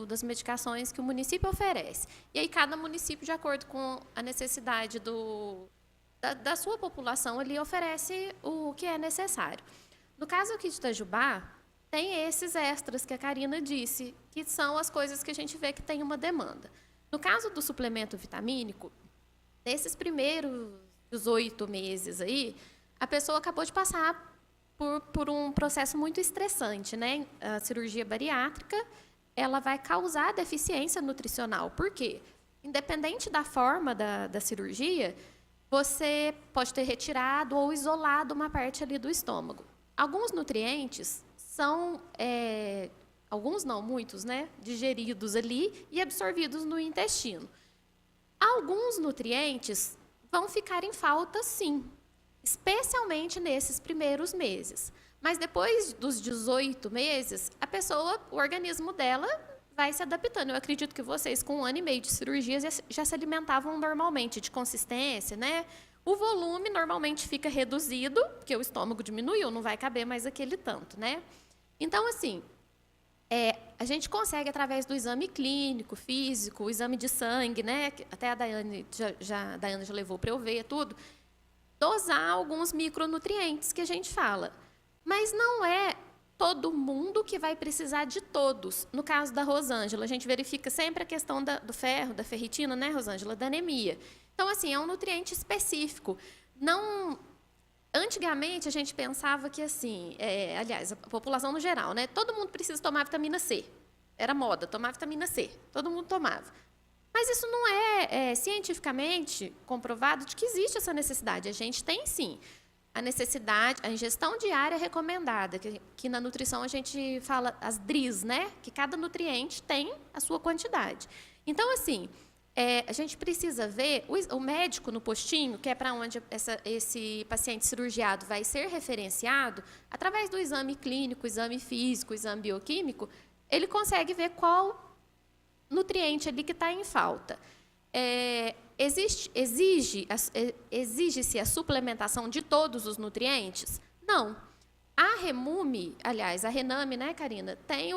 das medicações que o município oferece. E aí cada município, de acordo com a necessidade da sua população, ele oferece o que é necessário. No caso aqui de Itajubá, tem esses extras que a Karina disse, que são as coisas que a gente vê que tem uma demanda. No caso do suplemento vitamínico, nesses primeiros 18 meses aí, a pessoa acabou de passar por um processo muito estressante, né? A cirurgia bariátrica, ela vai causar deficiência nutricional. Por quê? Independente da forma da cirurgia, você pode ter retirado ou isolado uma parte ali do estômago. Alguns nutrientes são, alguns não, muitos, né? Digeridos ali e absorvidos no intestino. Alguns nutrientes vão ficar em falta, sim, especialmente nesses primeiros meses. Mas depois dos 18 meses, o organismo dela vai se adaptando. Eu acredito que vocês, com 1 ano e meio de cirurgia, já se alimentavam normalmente, de consistência, né? O volume normalmente fica reduzido, porque o estômago diminuiu, não vai caber mais aquele tanto, né? Então, assim, a gente consegue, através do exame clínico, físico, o exame de sangue, né, até a Daiane já levou para eu ver tudo, dosar alguns micronutrientes que a gente fala. Mas não é todo mundo que vai precisar de todos. No caso da Rosângela, a gente verifica sempre a questão do ferro, da ferritina, né, Rosângela, da anemia. Então, assim, é um nutriente específico. Não... Antigamente, a gente pensava que, assim, aliás, a população no geral, né, todo mundo precisa tomar vitamina C. Era moda, tomar vitamina C. Todo mundo tomava. Mas isso não é cientificamente comprovado de que existe essa necessidade. A gente tem, sim, a necessidade, a ingestão diária recomendada, que na nutrição a gente fala as DRIs, né, que cada nutriente tem a sua quantidade. Então, assim... a gente precisa ver, o médico no postinho, que é para onde esse paciente cirurgiado vai ser referenciado, através do exame clínico, exame físico, exame bioquímico, ele consegue ver qual nutriente ali que está em falta. Exige-se a suplementação de todos os nutrientes? Não. A REMUME, aliás, a RENAME, né, Karina, tem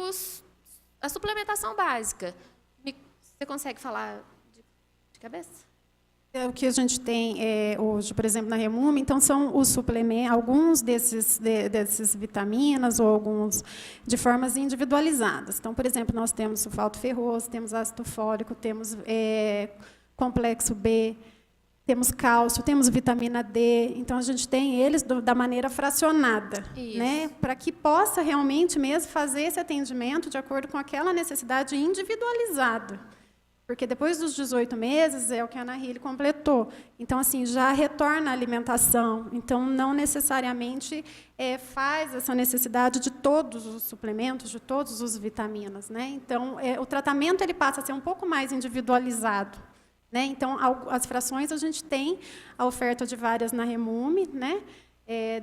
a suplementação básica. Você consegue falar... cabeça? O que a gente tem hoje, por exemplo, na REMUME, então, são os suplementos, alguns desses vitaminas ou alguns de formas individualizadas. Então, por exemplo, nós temos sulfato ferroso, temos ácido fólico, temos complexo B, temos cálcio, temos vitamina D. Então, a gente tem eles da maneira fracionada, né, para que possa realmente mesmo fazer esse atendimento de acordo com aquela necessidade individualizada. Porque depois dos 18 meses, é o que a Ana Hille completou. Então, assim, já retorna a alimentação. Então, não necessariamente faz essa necessidade de todos os suplementos, de todas as vitaminas, né? Então, o tratamento ele passa a ser um pouco mais individualizado, né? Então, as frações, a gente tem a oferta de várias na Remume, né?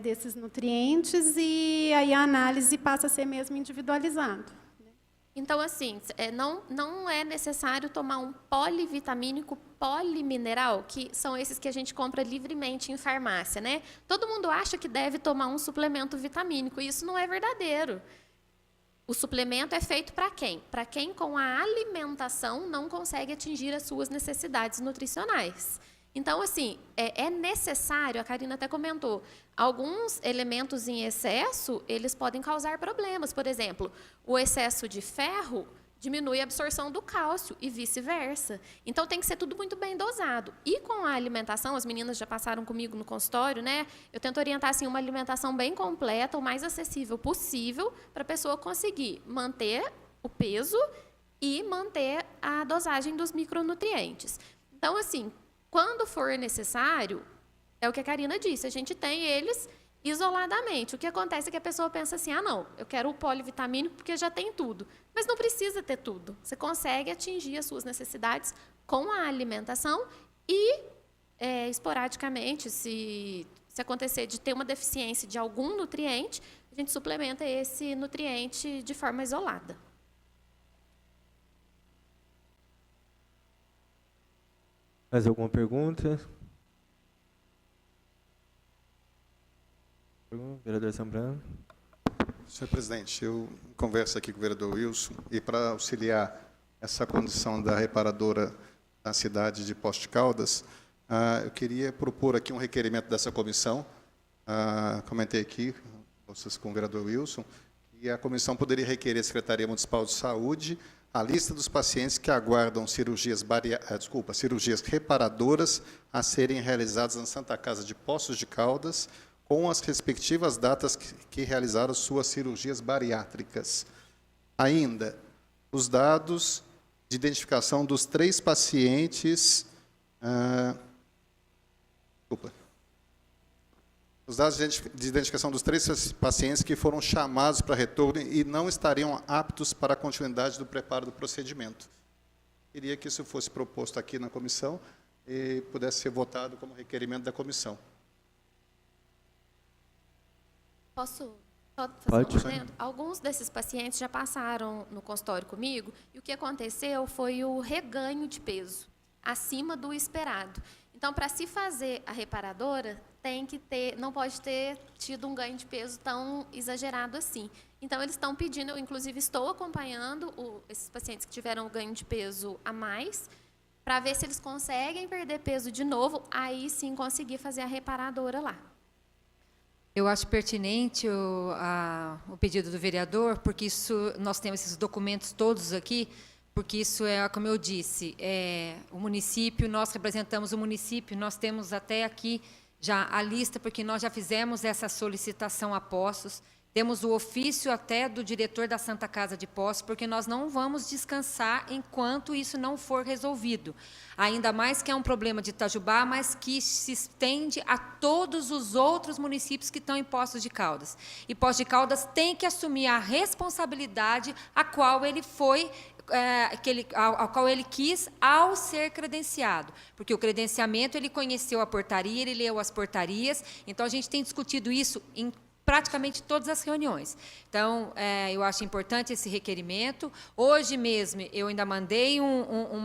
Desses nutrientes, e aí a análise passa a ser mesmo individualizada. Então, assim, não é necessário tomar um polivitamínico polimineral, que são esses que a gente compra livremente em farmácia, né? Todo mundo acha que deve tomar um suplemento vitamínico, e isso não é verdadeiro. O suplemento é feito para quem? Para quem com a alimentação não consegue atingir as suas necessidades nutricionais. Então, assim, é necessário, a Karina até comentou, alguns elementos em excesso, eles podem causar problemas. Por exemplo, o excesso de ferro diminui a absorção do cálcio e vice-versa. Então, tem que ser tudo muito bem dosado. E com a alimentação, as meninas já passaram comigo no consultório, né? Eu tento orientar assim, uma alimentação bem completa, o mais acessível possível, para a pessoa conseguir manter o peso e manter a dosagem dos micronutrientes. Então, assim, quando for necessário, é o que a Karina disse, a gente tem eles isoladamente. O que acontece é que a pessoa pensa assim, não, eu quero o polivitamínico porque já tem tudo. Mas não precisa ter tudo. Você consegue atingir as suas necessidades com a alimentação e, esporadicamente, se acontecer de ter uma deficiência de algum nutriente, a gente suplementa esse nutriente de forma isolada. Mais alguma pergunta? Vereador Zambrano. Senhor presidente, eu converso aqui com o vereador Wilson, e para auxiliar essa condição da reparadora na cidade de Poços de Caldas, eu queria propor aqui um requerimento dessa comissão. Comentei aqui com o vereador Wilson, e a comissão poderia requerer à Secretaria Municipal de Saúde a lista dos pacientes que aguardam cirurgias reparadoras a serem realizadas na Santa Casa de Poços de Caldas, com as respectivas datas que realizaram suas cirurgias bariátricas. Ainda, os dados de identificação dos 3 pacientes... Os dados de identificação dos 3 pacientes que foram chamados para retorno e não estariam aptos para a continuidade do preparo do procedimento. Queria que isso fosse proposto aqui na comissão e pudesse ser votado como requerimento da comissão. Posso fazer Pode. um adendo? Alguns desses pacientes já passaram no consultório comigo e o que aconteceu foi o reganho de peso, acima do esperado. Então, para se fazer a reparadora, não pode ter tido um ganho de peso tão exagerado assim. Então, eles estão pedindo, eu inclusive estou acompanhando esses pacientes que tiveram o ganho de peso a mais, para ver se eles conseguem perder peso de novo, aí sim conseguir fazer a reparadora lá. Eu acho pertinente o pedido do vereador, porque nós temos esses documentos todos aqui, porque isso como eu disse, o município, nós representamos o município, nós temos até aqui já a lista, porque nós já fizemos essa solicitação a Poços, temos o ofício até do diretor da Santa Casa de Poços, porque nós não vamos descansar enquanto isso não for resolvido. Ainda mais que é um problema de Itajubá, mas que se estende a todos os outros municípios que estão em Poços de Caldas. E Poços de Caldas tem que assumir a responsabilidade a qual ele foi... ao qual ele quis ao ser credenciado, porque o credenciamento, ele conheceu a portaria, ele leu as portarias, então a gente tem discutido isso em praticamente todas as reuniões. Então, eu acho importante esse requerimento. Hoje mesmo, eu ainda mandei um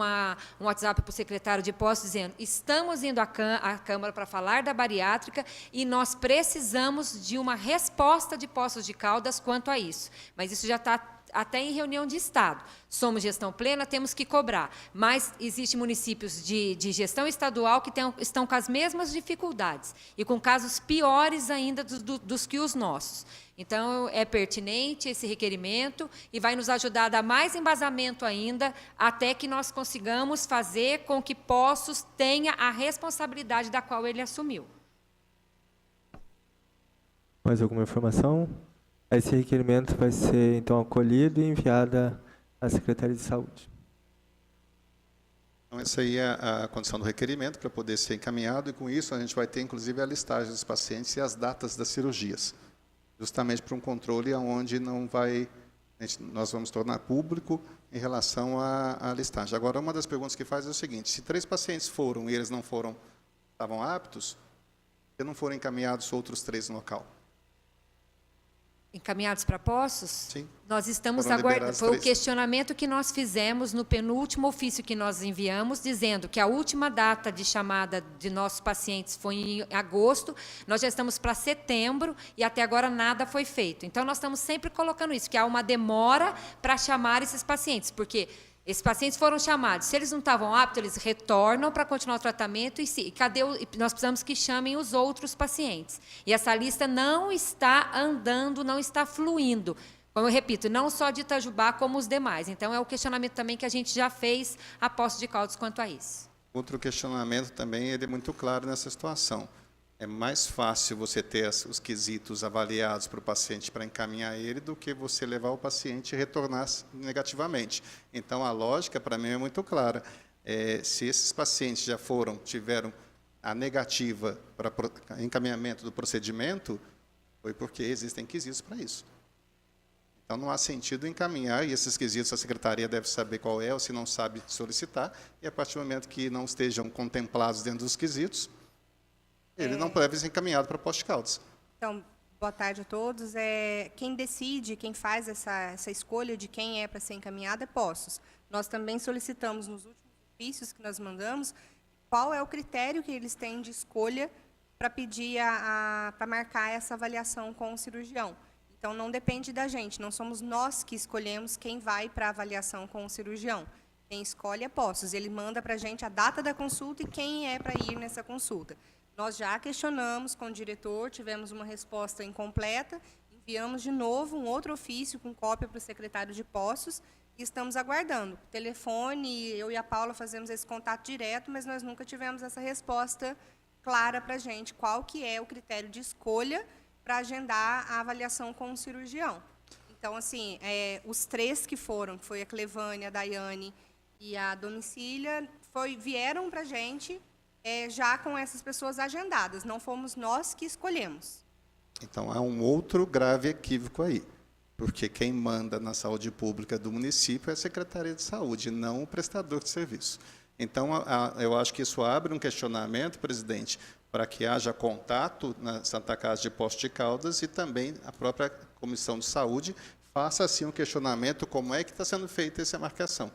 WhatsApp para o secretário de Poços, dizendo, estamos indo à Câmara para falar da bariátrica e nós precisamos de uma resposta de Poços de Caldas quanto a isso. Mas isso já está até em reunião de Estado. Somos gestão plena, temos que cobrar. Mas existem municípios de gestão estadual que estão com as mesmas dificuldades e com casos piores ainda dos que os nossos. Então, é pertinente esse requerimento e vai nos ajudar a dar mais embasamento ainda até que nós consigamos fazer com que Poços tenha a responsabilidade da qual ele assumiu. Mais alguma informação? Esse requerimento vai ser, então, acolhido e enviado à Secretaria de Saúde. Então, essa aí é a condição do requerimento para poder ser encaminhado, e com isso a gente vai ter, inclusive, a listagem dos pacientes e as datas das cirurgias, justamente para um controle onde não vai, nós vamos tornar público em relação à listagem. Agora, uma das perguntas que faz é o seguinte: se 3 pacientes foram e eles não foram, estavam aptos, por que não foram encaminhados outros 3 no local? Encaminhados para Poços? Sim. Nós estamos Foram aguardando. liberados Foi o 3. questionamento que nós fizemos no penúltimo ofício que nós enviamos, dizendo que a última data de chamada de nossos pacientes foi em agosto, nós já estamos para setembro e até agora nada foi feito. Então, nós estamos sempre colocando isso, que há uma demora para chamar esses pacientes, porque esses pacientes foram chamados. Se eles não estavam aptos, eles retornam para continuar o tratamento e nós precisamos que chamem os outros pacientes. E essa lista não está andando, não está fluindo. Como eu repito, não só de Itajubá, como os demais. Então, é o questionamento também que a gente já fez a Poços de Caldas quanto a isso. Outro questionamento também, ele é muito claro nessa situação. É mais fácil você ter os quesitos avaliados para o paciente para encaminhar ele do que você levar o paciente e retornar negativamente. Então, a lógica, para mim, é muito clara. Se esses pacientes já tiveram a negativa para encaminhamento do procedimento, foi porque existem quesitos para isso. Então, não há sentido encaminhar, e esses quesitos a secretaria deve saber qual é, ou se não sabe, solicitar, e a partir do momento que não estejam contemplados dentro dos quesitos, ele não deve ser encaminhado para Poços de Caldas. Então, boa tarde a todos. Quem decide, quem faz essa escolha de quem é para ser encaminhado é Poços. Nós também solicitamos nos últimos ofícios que nós mandamos qual é o critério que eles têm de escolha para pedir para marcar essa avaliação com o cirurgião. Então, não depende da gente, não somos nós que escolhemos quem vai para a avaliação com o cirurgião. Quem escolhe é Poços. Ele manda para a gente a data da consulta e quem é para ir nessa consulta. Nós já questionamos com o diretor, tivemos uma resposta incompleta, enviamos de novo um outro ofício com cópia para o secretário de Poços e estamos aguardando. O telefone, eu e a Paula fazemos esse contato direto, mas nós nunca tivemos essa resposta clara para a gente, qual que é o critério de escolha para agendar a avaliação com o cirurgião. Então, assim, os 3 que foram, que foi a Clevânia, a Daiane e a Domicília, vieram para a gente já com essas pessoas agendadas, não fomos nós que escolhemos. Então, há um outro grave equívoco aí, porque quem manda na saúde pública do município é a Secretaria de Saúde, não o prestador de serviço. Então, eu acho que isso abre um questionamento, presidente, para que haja contato na Santa Casa de Poços de Caldas e também a própria Comissão de Saúde faça, assim, um questionamento como é que está sendo feita essa marcação.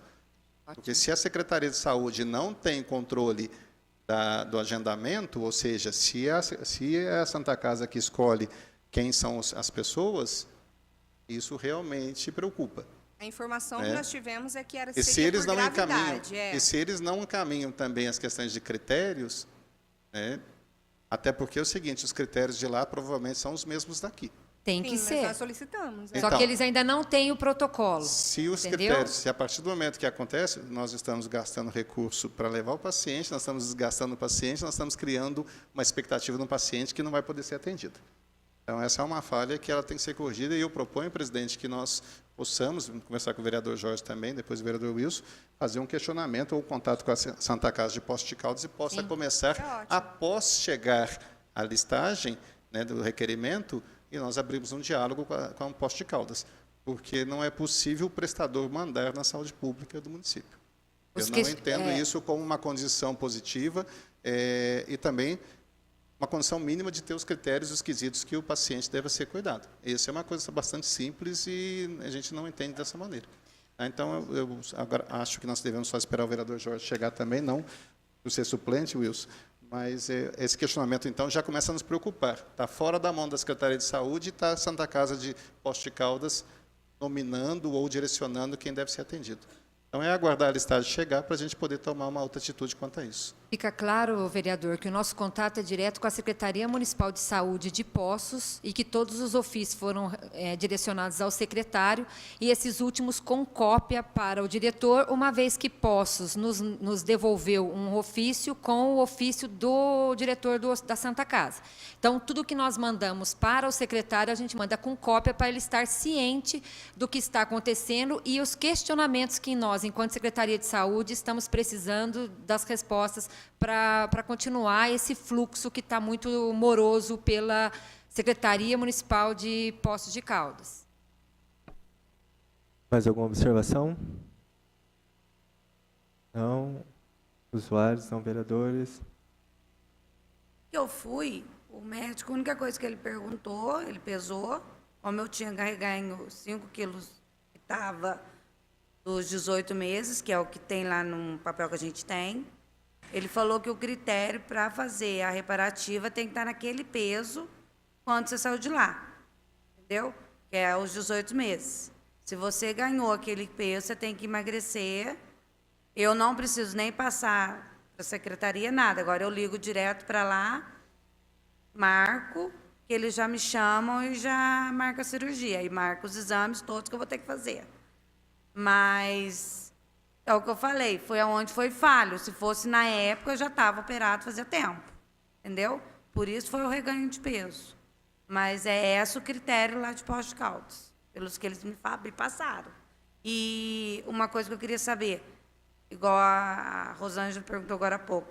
Porque se a Secretaria de Saúde não tem controle do agendamento, ou seja, se é a Santa Casa que escolhe quem são as pessoas, isso realmente preocupa. A informação que nós tivemos é que E se eles não encaminham, e se eles não encaminham também as questões de critérios, até porque é o seguinte, os critérios de lá provavelmente são os mesmos daqui. Tem que ser. Nós solicitamos. Só que eles ainda não têm o protocolo. Se os critérios, se a partir do momento que acontece, nós estamos gastando recurso para levar o paciente, nós estamos desgastando o paciente, nós estamos criando uma expectativa no paciente que não vai poder ser atendida. Então, essa é uma falha que ela tem que ser corrigida, e eu proponho, presidente, que nós possamos, conversar com o vereador Jorge também, depois o vereador Wilson, fazer um questionamento ou contato com a Santa Casa de Poços de Caldas e possa começar, após chegar a listagem do requerimento, e nós abrimos um diálogo com a Poços de Caldas, porque não é possível o prestador mandar na saúde pública do município. Eu não entendo isso como uma condição positiva e também uma condição mínima de ter os critérios e os quesitos que o paciente deve ser cuidado. Isso é uma coisa bastante simples e a gente não entende dessa maneira. Então, eu agora acho que nós devemos só esperar o vereador Jorge chegar também, não por ser suplente, Wilson, mas esse questionamento, então, já começa a nos preocupar. Está fora da mão da Secretaria de Saúde e está a Santa Casa de Poços de Caldas nominando ou direcionando quem deve ser atendido. Então, é aguardar a listagem chegar para a gente poder tomar uma outra atitude quanto a isso. Fica claro, vereador, que o nosso contato é direto com a Secretaria Municipal de Saúde de Poços e que todos os ofícios foram direcionados ao secretário e esses últimos com cópia para o diretor, uma vez que Poços nos devolveu um ofício com o ofício do diretor da Santa Casa. Então, tudo que nós mandamos para o secretário, a gente manda com cópia para ele estar ciente do que está acontecendo e os questionamentos que nós, enquanto Secretaria de Saúde, estamos precisando das respostas para continuar esse fluxo que está muito moroso pela Secretaria Municipal de Poços de Caldas. Mais alguma observação? Não. Usuários, não vereadores. Eu fui, o médico, a única coisa que ele perguntou, ele pesou, como eu tinha ganho 5 quilos que estava dos 18 meses, que é o que tem lá no papel que a gente tem, ele falou que o critério para fazer a reparativa tem que estar naquele peso quando você saiu de lá, entendeu? Que é os 18 meses. Se você ganhou aquele peso, você tem que emagrecer. Eu não preciso nem passar para a secretaria, nada. Agora eu ligo direto para lá, marco, que eles já me chamam e já marca a cirurgia. E marco os exames todos que eu vou ter que fazer. Mas é o que eu falei, foi aonde foi falho. Se fosse na época, eu já estava operado fazia tempo. Entendeu? Por isso foi o reganho de peso. Mas é esse o critério lá de Poços de Caldas, pelos que eles me passaram. E uma coisa que eu queria saber, igual a Rosângela perguntou agora há pouco,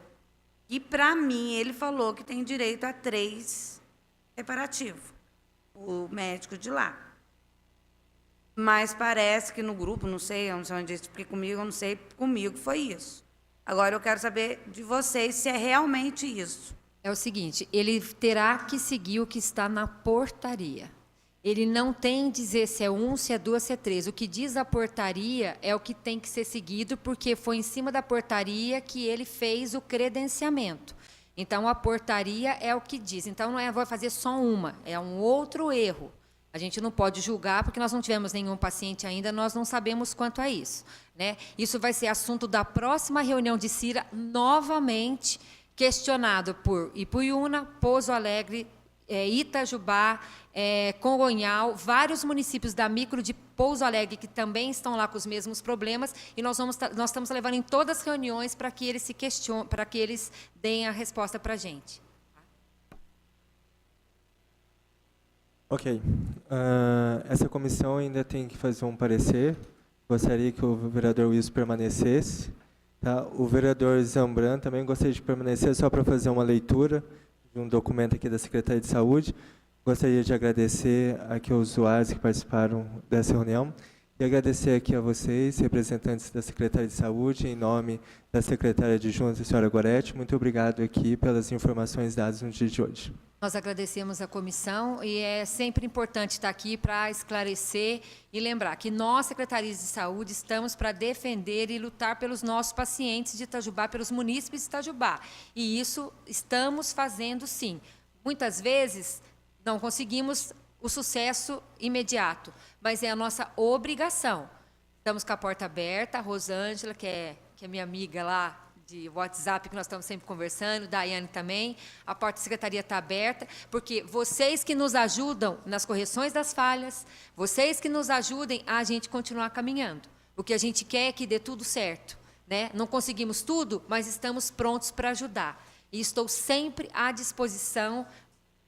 e para mim ele falou que tem direito a 3 reparativos, o médico de lá. Mas parece que no grupo, não sei onde ele explica comigo, eu não sei, comigo foi isso. Agora eu quero saber de vocês se é realmente isso. É o seguinte, ele terá que seguir o que está na portaria. Ele não tem que dizer se é 1, se é 2, se é 3. O que diz a portaria é o que tem que ser seguido, porque foi em cima da portaria que ele fez o credenciamento. Então, a portaria é o que diz. Então, não é vou fazer só uma, é um outro erro. A gente não pode julgar, porque nós não tivemos nenhum paciente ainda, nós não sabemos quanto a isso, né? Isso vai ser assunto da próxima reunião de CIRA, novamente questionado por Ipuiuna, Pouso Alegre, Itajubá, Congonhal, vários municípios da micro de Pouso Alegre que também estão lá com os mesmos problemas, e nós estamos levando em todas as reuniões para que eles se questionem, para que eles deem a resposta para a gente. Ok. Essa comissão ainda tem que fazer um parecer. Gostaria que o vereador Wilson permanecesse. Tá? O vereador Zambrano também gostaria de permanecer só para fazer uma leitura de um documento aqui da Secretaria de Saúde. Gostaria de agradecer aqui aos usuários que participaram dessa reunião e agradecer aqui a vocês, representantes da Secretaria de Saúde, em nome da secretária adjunta, a senhora Goretti. Muito obrigado aqui pelas informações dadas no dia de hoje. Nós agradecemos a comissão e é sempre importante estar aqui para esclarecer e lembrar que nós, secretarias de saúde, estamos para defender e lutar pelos nossos pacientes de Itajubá, pelos munícipes de Itajubá. E isso estamos fazendo, sim. Muitas vezes não conseguimos o sucesso imediato, mas é a nossa obrigação. Estamos com a porta aberta, a Rosângela, que é minha amiga lá, de WhatsApp, que nós estamos sempre conversando, Daiane também, a porta da secretaria está aberta, porque vocês que nos ajudam nas correções das falhas, vocês que nos ajudem a gente continuar caminhando. O que a gente quer é que dê tudo certo, né? Não conseguimos tudo, mas estamos prontos para ajudar. E estou sempre à disposição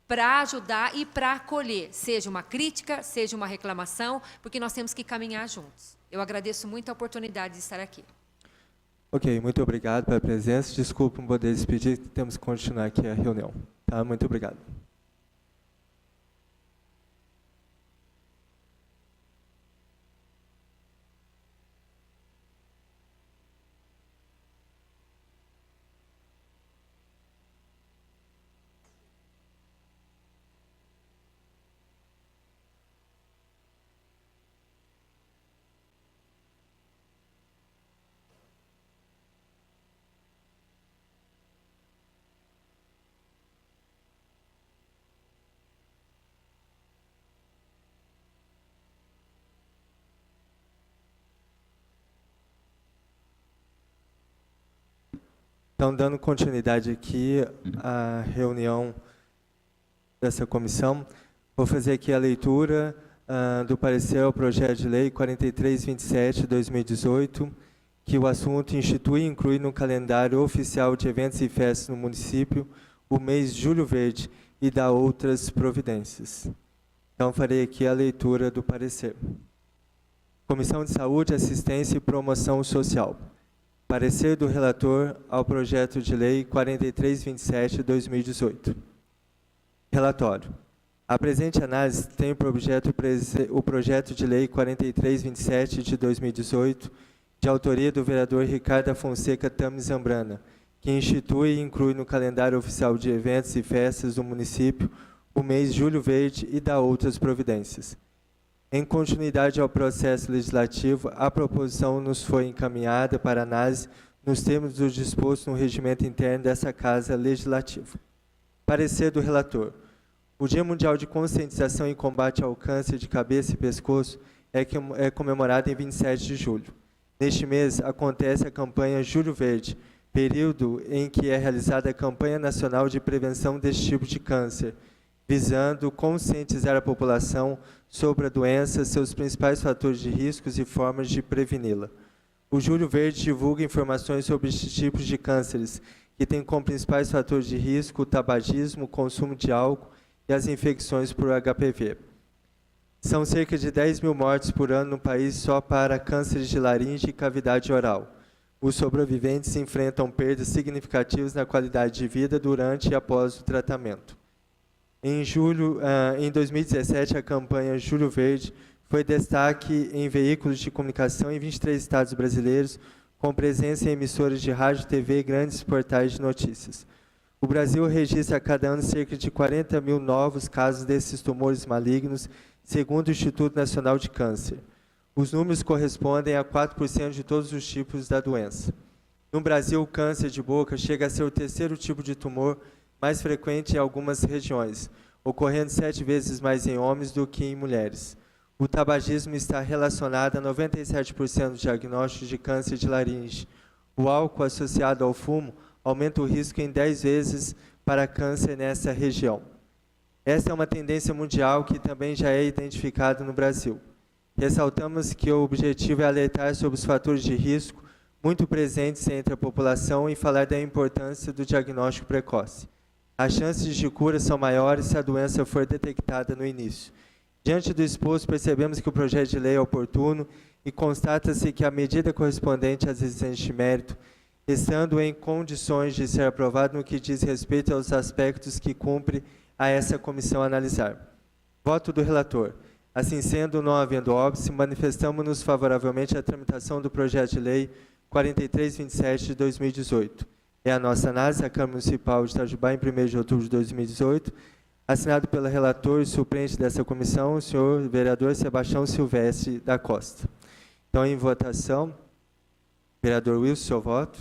para ajudar e para acolher, seja uma crítica, seja uma reclamação, porque nós temos que caminhar juntos. Eu agradeço muito a oportunidade de estar aqui. Ok, muito obrigado pela presença. Desculpe não poder despedir, temos que continuar aqui a reunião. Tá? Muito obrigado. Então, dando continuidade aqui à reunião dessa comissão, vou fazer aqui a leitura do parecer ao projeto de lei 4327/2018, que o assunto institui e inclui no calendário oficial de eventos e festas no município o mês Julho Verde e dá outras providências. Então, farei aqui a leitura do parecer. Comissão de Saúde, Assistência e Promoção Social. Parecer do relator ao projeto de lei 4327/2018. Relatório. A presente análise tem por objeto o projeto de lei 4327 de 2018, de autoria do vereador Ricardo Fonseca Tami Zambrana, que institui e inclui no calendário oficial de eventos e festas do município o mês Julho Verde e dá outras providências. Em continuidade ao processo legislativo, a proposição nos foi encaminhada para análise nos termos do disposto no regimento interno dessa Casa Legislativa. Parecer do relator. O Dia Mundial de Conscientização e Combate ao Câncer de Cabeça e Pescoço é comemorado em 27 de julho. Neste mês, acontece a campanha Julho Verde, período em que é realizada a campanha nacional de prevenção deste tipo de câncer, visando conscientizar a população sobre a doença, seus principais fatores de riscos e formas de preveni-la. O Julho Verde divulga informações sobre estes tipos de cânceres, que têm como principais fatores de risco o tabagismo, o consumo de álcool e as infecções por HPV. São cerca de 10 mil mortes por ano no país só para cânceres de laringe e cavidade oral. Os sobreviventes enfrentam perdas significativas na qualidade de vida durante e após o tratamento. Em 2017, a campanha Julho Verde foi destaque em veículos de comunicação em 23 estados brasileiros, com presença em emissoras de rádio, TV e grandes portais de notícias. O Brasil registra a cada ano cerca de 40 mil novos casos desses tumores malignos, segundo o Instituto Nacional de Câncer. Os números correspondem a 4% de todos os tipos da doença. No Brasil, o câncer de boca chega a ser o terceiro tipo de tumor mais frequente em algumas regiões, ocorrendo 7 vezes mais em homens do que em mulheres. O tabagismo está relacionado a 97% dos diagnósticos de câncer de laringe. O álcool associado ao fumo aumenta o risco em 10 vezes para câncer nessa região. Essa é uma tendência mundial que também já é identificada no Brasil. Ressaltamos que o objetivo é alertar sobre os fatores de risco muito presentes entre a população e falar da importância do diagnóstico precoce. As chances de cura são maiores se a doença for detectada no início. Diante do exposto, percebemos que o projeto de lei é oportuno e constata-se que a medida correspondente às exigências de mérito, estando em condições de ser aprovado no que diz respeito aos aspectos que cumpre a essa comissão analisar. Voto do relator. Assim sendo, não havendo óbice, manifestamos-nos favoravelmente à tramitação do projeto de lei 4327 de 2018. É a nossa análise, a Câmara Municipal de Itajubá, em 1º de outubro de 2018, assinado pelo relator e suplente dessa comissão, o senhor vereador Sebastião Silvestre da Costa. Então, em votação, vereador Wilson, seu voto.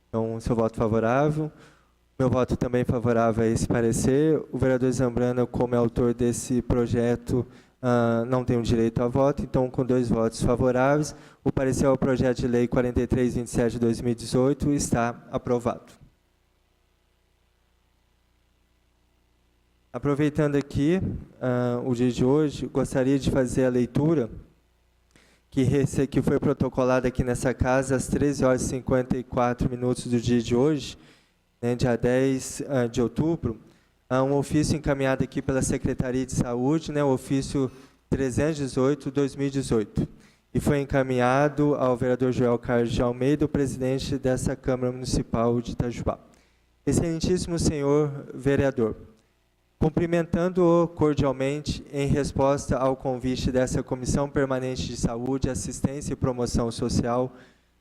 Então, seu voto favorável. Meu voto também favorável a esse parecer. O vereador Zambrana, como é autor desse projeto, não tem o direito a voto, então, com 2 votos favoráveis, o parecer ao projeto de lei 4327 de 2018 está aprovado. Aproveitando aqui o dia de hoje, gostaria de fazer a leitura que foi protocolada aqui nessa casa às 13h54 do dia de hoje, né, dia 10 de outubro, um ofício encaminhado aqui pela Secretaria de Saúde, né, o ofício 318/2018, e foi encaminhado ao vereador Joel Carlos de Almeida, o presidente dessa Câmara Municipal de Itajubá. Excelentíssimo senhor vereador, cumprimentando-o cordialmente em resposta ao convite dessa Comissão Permanente de Saúde, Assistência e Promoção Social,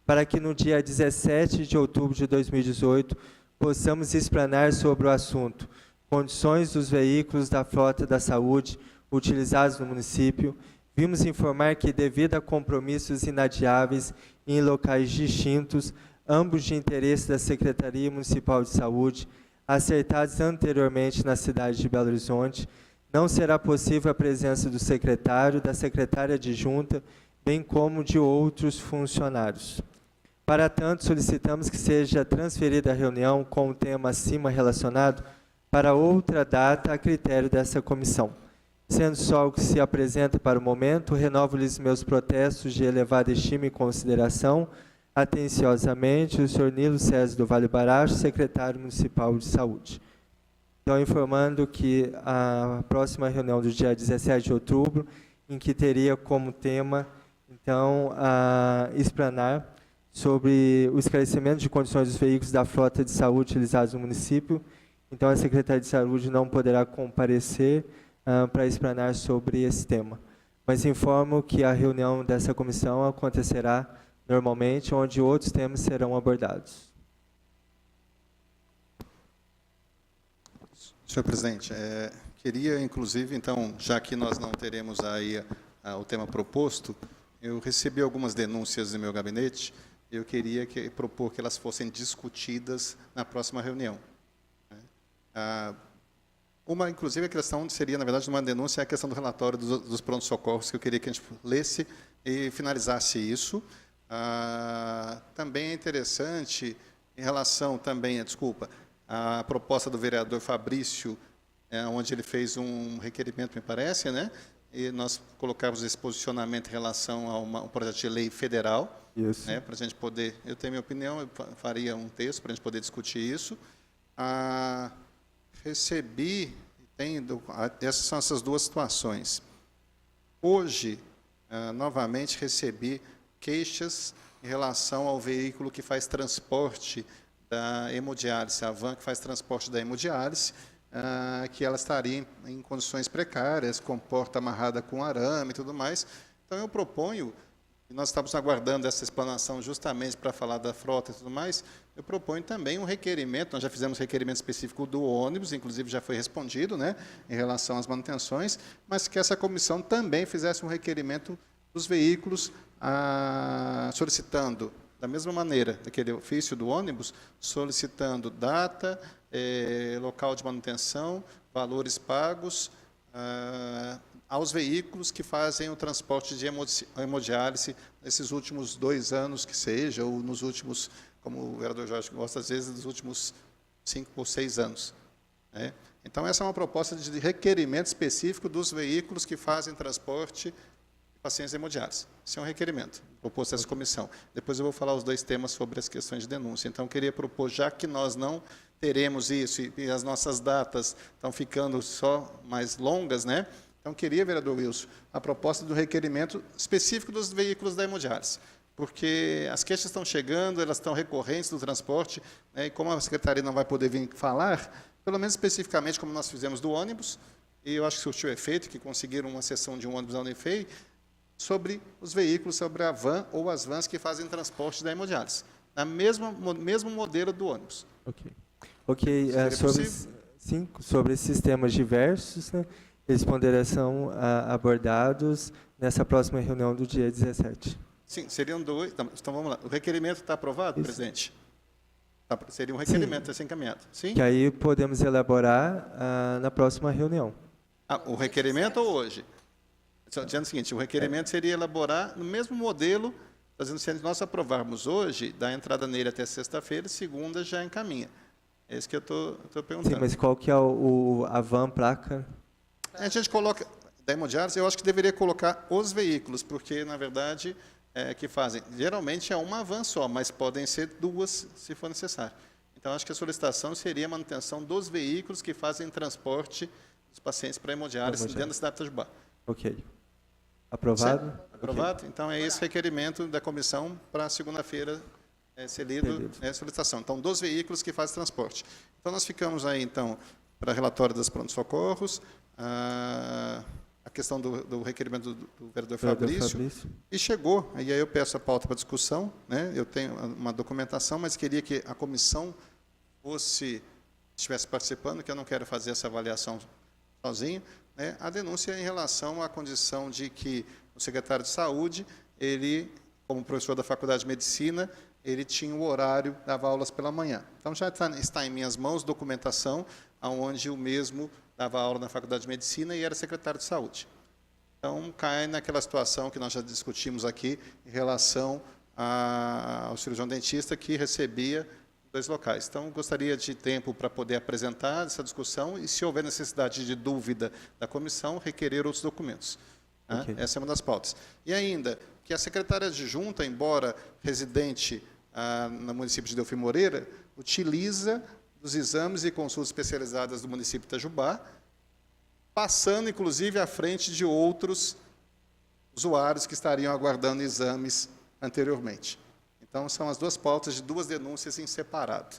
para que no dia 17 de outubro de 2018 possamos explanar sobre o assunto condições dos veículos da frota da saúde utilizados no município, vimos informar que, devido a compromissos inadiáveis em locais distintos, ambos de interesse da Secretaria Municipal de Saúde, acertados anteriormente na cidade de Belo Horizonte, não será possível a presença do secretário, da secretária adjunta, bem como de outros funcionários. Para tanto, solicitamos que seja transferida a reunião com o tema acima relacionado para outra data a critério dessa comissão. Sendo só o que se apresenta para o momento, renovo-lhes meus protestos de elevada estima e consideração. Atenciosamente, o senhor Nilo César do Vale Baracho, secretário municipal de saúde. Então, informando que a próxima reunião do dia 17 de outubro, em que teria como tema, então, explanar sobre o esclarecimento de condições dos veículos da frota de saúde utilizados no município. Então, a Secretaria de Saúde não poderá comparecer para explanar sobre esse tema. Mas informo que a reunião dessa comissão acontecerá normalmente, onde outros temas serão abordados. Senhor presidente, queria, inclusive, então, já que nós não teremos aí o tema proposto, eu recebi algumas denúncias no meu gabinete, eu queria propor que elas fossem discutidas na próxima reunião. Inclusive, a questão seria, na verdade, uma denúncia, a questão do relatório dos prontos-socorros, que eu queria que a gente lesse e finalizasse isso. Também é interessante, em relação também, a proposta do vereador Fabrício, onde ele fez um requerimento, me parece, né? E nós colocamos esse posicionamento em relação a um projeto de lei federal, né? Para a gente poder, eu tenho minha opinião, eu faria um texto para a gente poder discutir isso. Recebi, essas são essas duas situações. Hoje, novamente, recebi queixas em relação ao veículo que faz transporte da hemodiálise, a van que faz transporte da hemodiálise, que ela estaria em condições precárias, com porta amarrada com arame e tudo mais. Então, eu proponho, e nós estamos aguardando essa explanação justamente para falar da frota e tudo mais, eu proponho também um requerimento, nós já fizemos requerimento específico do ônibus, inclusive já foi respondido, né, em relação às manutenções, mas que essa comissão também fizesse um requerimento dos veículos, solicitando, da mesma maneira, daquele ofício do ônibus, solicitando data, local de manutenção, valores pagos aos veículos que fazem o transporte de hemodiálise nesses últimos 2 anos, que seja, ou nos últimos, como o vereador Jorge gosta, às vezes, dos últimos 5 ou 6 anos. Né? Então, essa é uma proposta de requerimento específico dos veículos que fazem transporte pacientes hemodiálise. Esse é um requerimento proposto a essa comissão. Depois eu vou falar os 2 temas sobre as questões de denúncia. Então, eu queria propor, já que nós não teremos isso e as nossas datas estão ficando só mais longas, né? Então, queria, vereador Wilson, a proposta do requerimento específico dos veículos da hemodiálise, porque as queixas estão chegando, elas estão recorrentes do transporte, né? E como a secretaria não vai poder vir falar, pelo menos especificamente como nós fizemos do ônibus, e eu acho que surtiu efeito, que conseguiram uma sessão de um ônibus da Unifei, sobre os veículos, sobre a van ou as vans que fazem transporte da hemodiálise, na mesmo modelo do ônibus. Ok, sobre esses temas diversos, né, eles poderão abordados nessa próxima reunião do dia 17. Sim, seriam 2. Então, vamos lá. O requerimento está aprovado, presidente? Seria um requerimento a ser encaminhado. Sim? Que aí podemos elaborar na próxima reunião. O requerimento ou hoje? Estou dizendo o seguinte, o requerimento seria elaborar no mesmo modelo, fazendo se nós aprovarmos hoje, dá entrada nele até sexta-feira, segunda já encaminha. É isso que eu estou perguntando. Sim, mas qual que é a van, placa? A gente coloca, da hemodiálise, eu acho que deveria colocar os veículos, porque, na verdade, que fazem, geralmente é uma van só, mas podem ser 2, se for necessário. Então, acho que a solicitação seria a manutenção dos veículos que fazem transporte dos pacientes para hemodiálise dentro da cidade de Itajubá. Ok. Aprovado? Certo? Aprovado? Okay. Então, é esse requerimento da comissão para segunda-feira ser lido a solicitação. Então, 2 veículos que fazem transporte. Então, nós ficamos aí, então, para relatório das prontos-socorros, a questão do requerimento do vereador Fabrício, e chegou, e aí eu peço a pauta para discussão, né? Eu tenho uma documentação, mas queria que a comissão estivesse participando, que eu não quero fazer essa avaliação sozinho, né? A denúncia em relação à condição de que o secretário de Saúde, ele, como professor da Faculdade de Medicina, ele tinha o horário, dava aulas pela manhã. Então, já está em minhas mãos documentação, onde o mesmo dava aula na Faculdade de Medicina e era secretário de Saúde. Então, cai naquela situação que nós já discutimos aqui, em relação ao cirurgião dentista que recebia 2 locais. Então, gostaria de tempo para poder apresentar essa discussão e, se houver necessidade de dúvida da comissão, requerer outros documentos. Né? Ok. Essa é uma das pautas. E ainda, que a secretária adjunta, embora residente no município de Delfim Moreira, utiliza dos exames e consultas especializadas do município de Itajubá, passando, inclusive, à frente de outros usuários que estariam aguardando exames anteriormente. Então, são as 2 pautas de 2 denúncias em separado.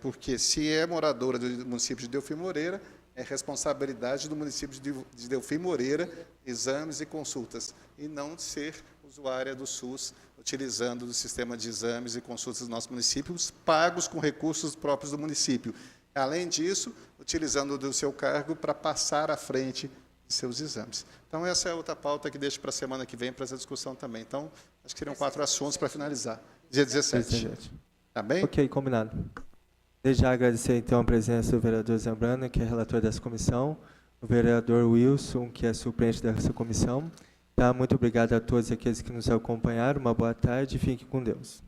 Porque, se é moradora do município de Delfim Moreira, é responsabilidade do município de Delfim Moreira exames e consultas, e não ser usuária do SUS, utilizando do sistema de exames e consultas do nosso município, pagos com recursos próprios do município. Além disso, utilizando do seu cargo para passar à frente de seus exames. Então, essa é outra pauta que deixo para a semana que vem para essa discussão também. Então, acho que seriam 4 assuntos para finalizar. Dia 17. Tá bem? Ok, combinado. Desde já agradecer, então, a presença do vereador Zambrana, que é relator dessa comissão, o vereador Wilson, que é suplente dessa comissão. Tá? Muito obrigado a todos aqueles que nos acompanharam. Uma boa tarde e fiquem com Deus.